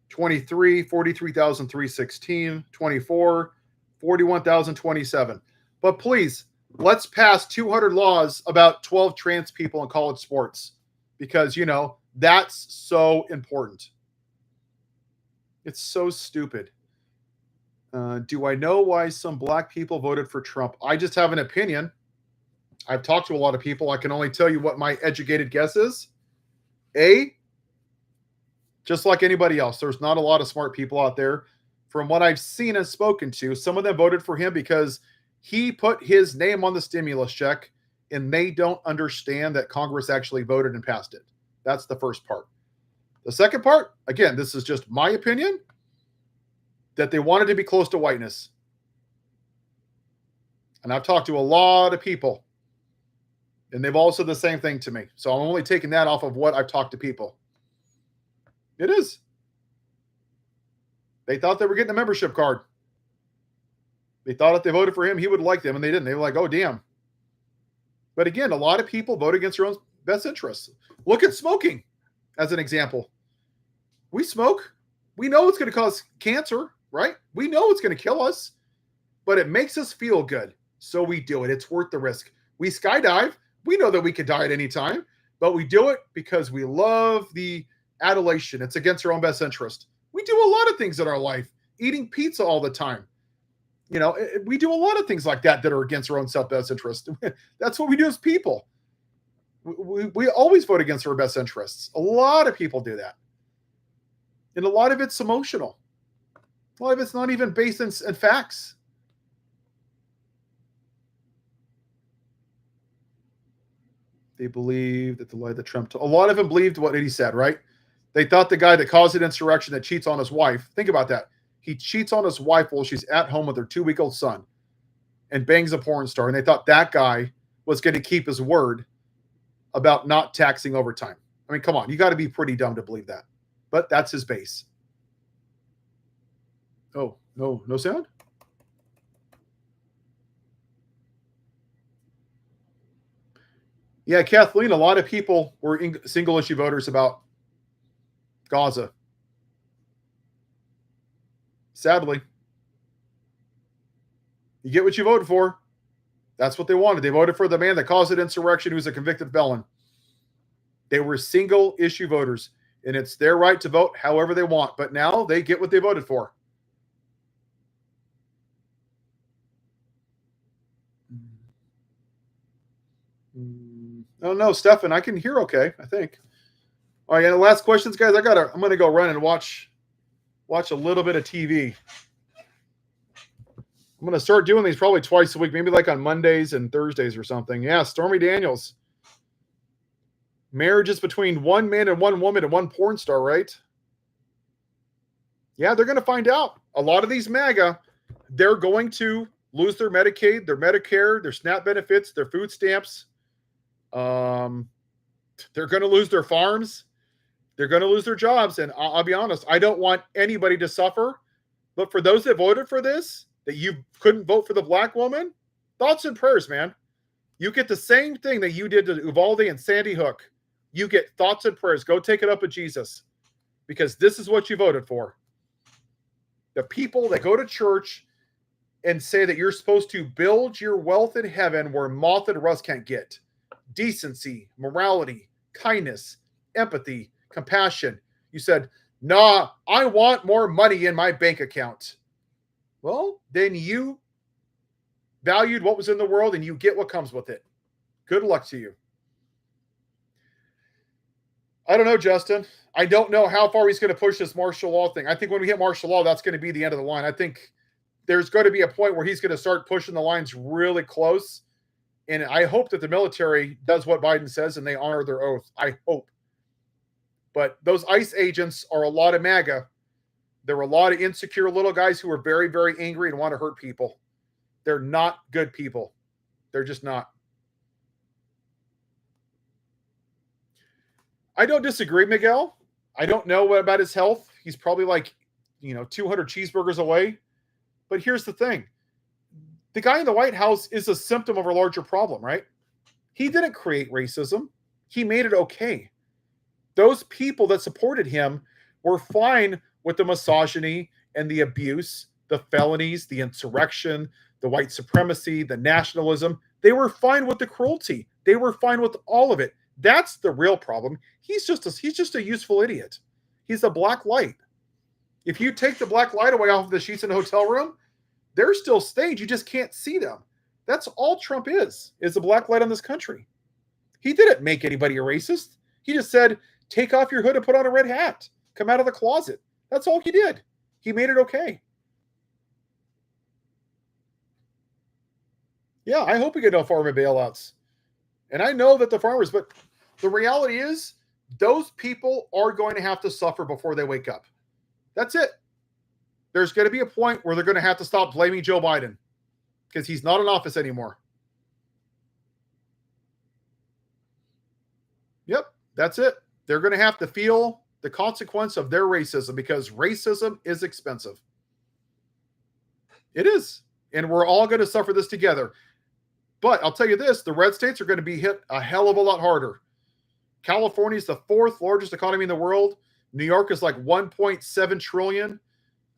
23, 43,316, 24, 41,027. But please, let's pass 200 laws about 12 trans people in college sports because, you know, that's so important. It's so stupid. Do I know why some black people voted for Trump? I just have an opinion. I've talked to a lot of people. I can only tell you what my educated guess is. Just like anybody else, there's not a lot of smart people out there. From what I've seen and spoken to, some of them voted for him because he put his name on the stimulus check and they don't understand that Congress actually voted and passed it. That's the first part. The second part, again, this is just my opinion, that they wanted to be close to whiteness. And I've talked to a lot of people, and they've all said the same thing to me. So I'm only taking that off of what I've talked to people. It is. They thought they were getting a membership card. They thought if they voted for him, he would like them, and they didn't. They were like, oh, damn. But again, a lot of people vote against their own best interests. Look at smoking as an example. We smoke. We know it's going to cause cancer, right? We know it's going to kill us, but it makes us feel good. So we do it. It's worth the risk. We skydive. We know that we could die at any time, but we do it because we love the adulation. It's against our own best interest. We do a lot of things in our life, eating pizza all the time. You know, we do a lot of things like that are against our own self-best interest. That's what we do as people. We always vote against our best interests. A lot of people do that. And a lot of it's emotional. A lot of it's not even based in facts. They believe that the lie that Trump told. A lot of them believed what he said, right? They thought the guy that caused an insurrection that cheats on his wife. Think about that. He cheats on his wife while she's at home with her 2-week-old son and bangs a porn star. And they thought that guy was going to keep his word about not taxing overtime. I mean, come on. You got to be pretty dumb to believe that. But that's his base. Oh, no sound? Yeah, Kathleen, a lot of people were single issue voters about Gaza. Sadly. You get what you voted for. That's what they wanted. They voted for the man that caused an insurrection who's a convicted felon. They were single issue voters, and it's their right to vote however they want. But now they get what they voted for. Oh no, Stefan, I can hear okay, I think. All right, and the last questions, guys. I'm gonna go run and watch a little bit of TV. I'm gonna start doing these probably twice a week, maybe like on Mondays and Thursdays or something. Yeah, Stormy Daniels. Marriages between one man and one woman and one porn star, right? Yeah, they're gonna find out. A lot of these MAGA, they're going to lose their Medicaid, their Medicare, their SNAP benefits, their food stamps. They're going to lose their farms. They're going to lose their jobs. And I'll be honest, I don't want anybody to suffer. But for those that voted for this, that you couldn't vote for the black woman, thoughts and prayers, man. You get the same thing that you did to Uvalde and Sandy Hook. You get thoughts and prayers. Go take it up with Jesus, because this is what you voted for. The people that go to church and say that you're supposed to build your wealth in heaven where moth and rust can't get. Decency, morality, kindness, empathy, compassion. You said, nah, I want more money in my bank account. Well, then you valued what was in the world and you get what comes with it. Good luck to you. I don't know, Justin. I don't know how far he's going to push this martial law thing. I think when we hit martial law, that's going to be the end of the line. I think there's going to be a point where he's going to start pushing the lines really close. And I hope that the military does what Biden says and they honor their oath. I hope. But those ICE agents are a lot of MAGA. There are a lot of insecure little guys who are very, very angry and want to hurt people. They're not good people. They're just not. I don't disagree, Miguel. I don't know about his health. He's probably like, 200 cheeseburgers away. But here's the thing. The guy in the White House is a symptom of a larger problem, right? He didn't create racism. He made it okay. Those people that supported him were fine with the misogyny and the abuse, the felonies, the insurrection, the white supremacy, the nationalism. They were fine with the cruelty. They were fine with all of it. That's the real problem. He's just a useful idiot. He's a black light. If you take the black light away off of the sheets in the hotel room, they're still staged. You just can't see them. That's all Trump is a black light on this country. He didn't make anybody a racist. He just said, take off your hood and put on a red hat. Come out of the closet. That's all he did. He made it okay. Yeah, I hope we get no farmer bailouts. And I know that the farmers, but the reality is those people are going to have to suffer before they wake up. That's it. There's going to be a point where they're going to have to stop blaming Joe Biden because he's not in office anymore. Yep, that's it. They're going to have to feel the consequence of their racism because racism is expensive. It is. And we're all going to suffer this together. But I'll tell you this, the red states are going to be hit a hell of a lot harder. California is the 4th largest economy in the world. New York is like 1.7 trillion.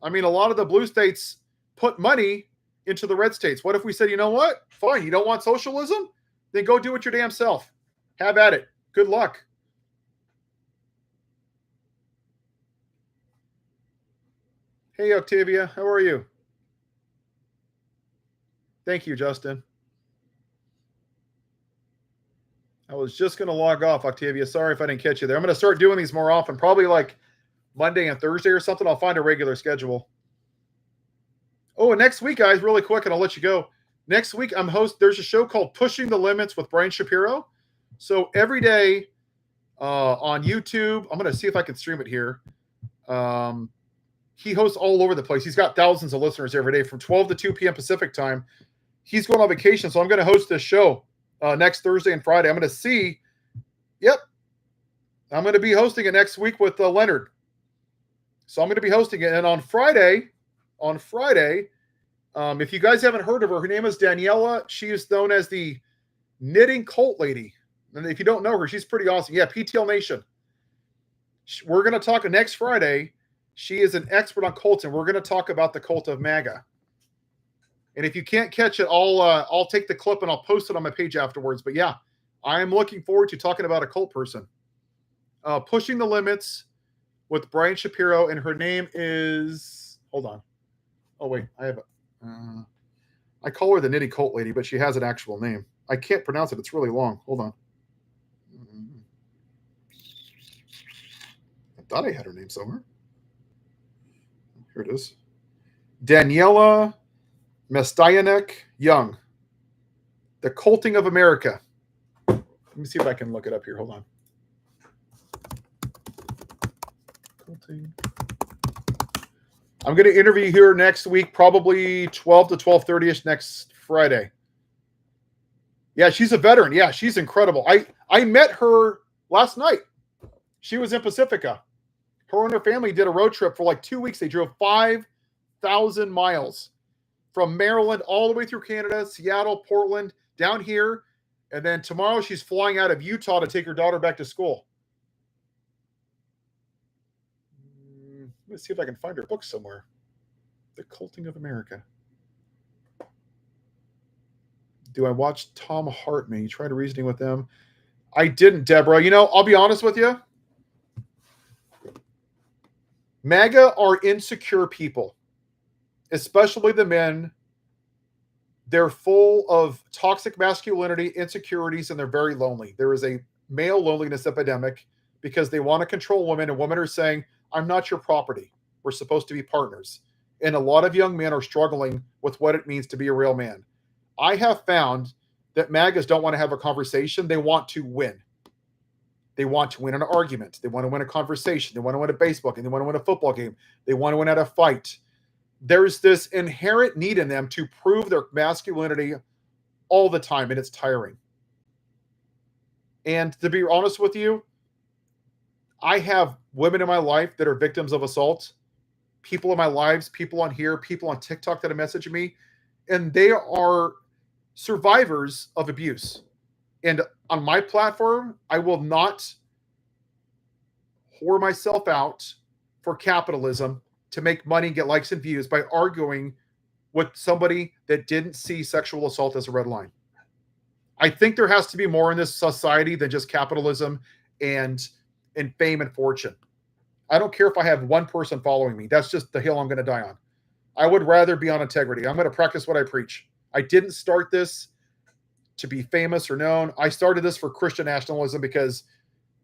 I mean, a lot of the blue states put money into the red states. What if we said, you know what? Fine, you don't want socialism? Then go do it your damn self. Have at it. Good luck. Hey, Octavia, how are you? Thank you, Justin. I was just going to log off, Octavia. Sorry if I didn't catch you there. I'm going to start doing these more often, probably like Monday and Thursday or something. I'll find a regular schedule. Oh, and next week, guys, really quick, and I'll let you go. Next week, there's a show called Pushing the Limits with Brian Shapiro. So every day on YouTube, I'm going to see if I can stream it here. He hosts all over the place. He's got thousands of listeners every day from 12 to 2 p.m. Pacific time. He's going on vacation, so I'm going to host this show next Thursday and Friday. I'm going to see. Yep. I'm going to be hosting it next week with Leonard. So I'm going to be hosting it. And on Friday, if you guys haven't heard of her name is Daniela. She is known as the Knitting Cult Lady. And if you don't know her, she's pretty awesome. Yeah, PTL Nation. We're going to talk next Friday. She is an expert on cults, and we're going to talk about the cult of MAGA. And if you can't catch it, I'll take the clip and I'll post it on my page afterwards. But yeah, I am looking forward to talking about a cult person. Pushing the Limits with Brian Shapiro, and her name is, hold on. Oh wait, I call her the Knitting Cult Lady, but she has an actual name. I can't pronounce it. It's really long. Hold on. I thought I had her name somewhere. Here it is. Daniela Mestayanek Young. The Culting of America. Let me see if I can look it up here. Hold on. Culting. I'm going to interview her next week, probably 12 to 12:30ish next Friday. Yeah, she's a veteran. Yeah, she's incredible. I met her last night. She was in Pacifica. Her and her family did a road trip for like 2 weeks. They drove 5,000 miles from Maryland all the way through Canada, Seattle, Portland, down here. And then tomorrow she's flying out of Utah to take her daughter back to school. Let me see if I can find her book somewhere. The Culting of America. Do I watch Tom Hartman? You tried reasoning with them. I didn't, Deborah. You know, I'll be honest with you. MAGA are insecure people, especially the men. They're full of toxic masculinity, insecurities, and they're very lonely. There is a male loneliness epidemic because they want to control women, and women are saying, I'm not your property. We're supposed to be partners. And a lot of young men are struggling with what it means to be a real man. I have found that MAGAs don't want to have a conversation. They want to win. They want to win an argument. They want to win a conversation. They want to win a baseball game. They want to win a football game. They want to win at a fight. There's this inherent need in them to prove their masculinity all the time, and it's tiring. And to be honest with you, I have women in my life that are victims of assault, people in my lives, people on here, people on TikTok that are messaging me, and they are survivors of abuse. And on my platform, I will not whore myself out for capitalism to make money and get likes and views by arguing with somebody that didn't see sexual assault as a red line. I think there has to be more in this society than just capitalism and fame and fortune. I don't care if I have one person following me. That's just the hill I'm going to die on. I would rather be on integrity. I'm going to practice what I preach. I didn't start this to be famous or known. I started this for Christian nationalism because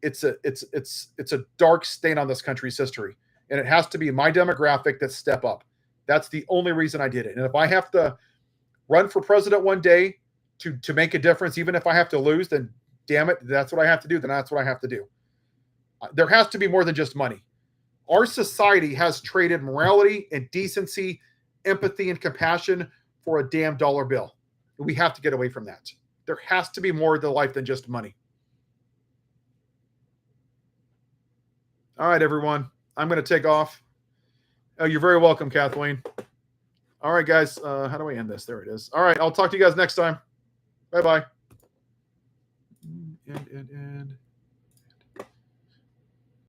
it's a dark stain on this country's history. And it has to be my demographic that step up. That's the only reason I did it. And if I have to run for president one day to make a difference, even if I have to lose, then damn it, that's what I have to do. Then that's what I have to do. There has to be more than just money. Our society has traded morality and decency, empathy and compassion for a damn dollar bill. We have to get away from that. There has to be more to life than just money. All right, everyone. I'm going to take off. Oh, you're very welcome, Kathleen. All right, guys. How do I end this? There it is. All right. I'll talk to you guys next time. Bye-bye. End.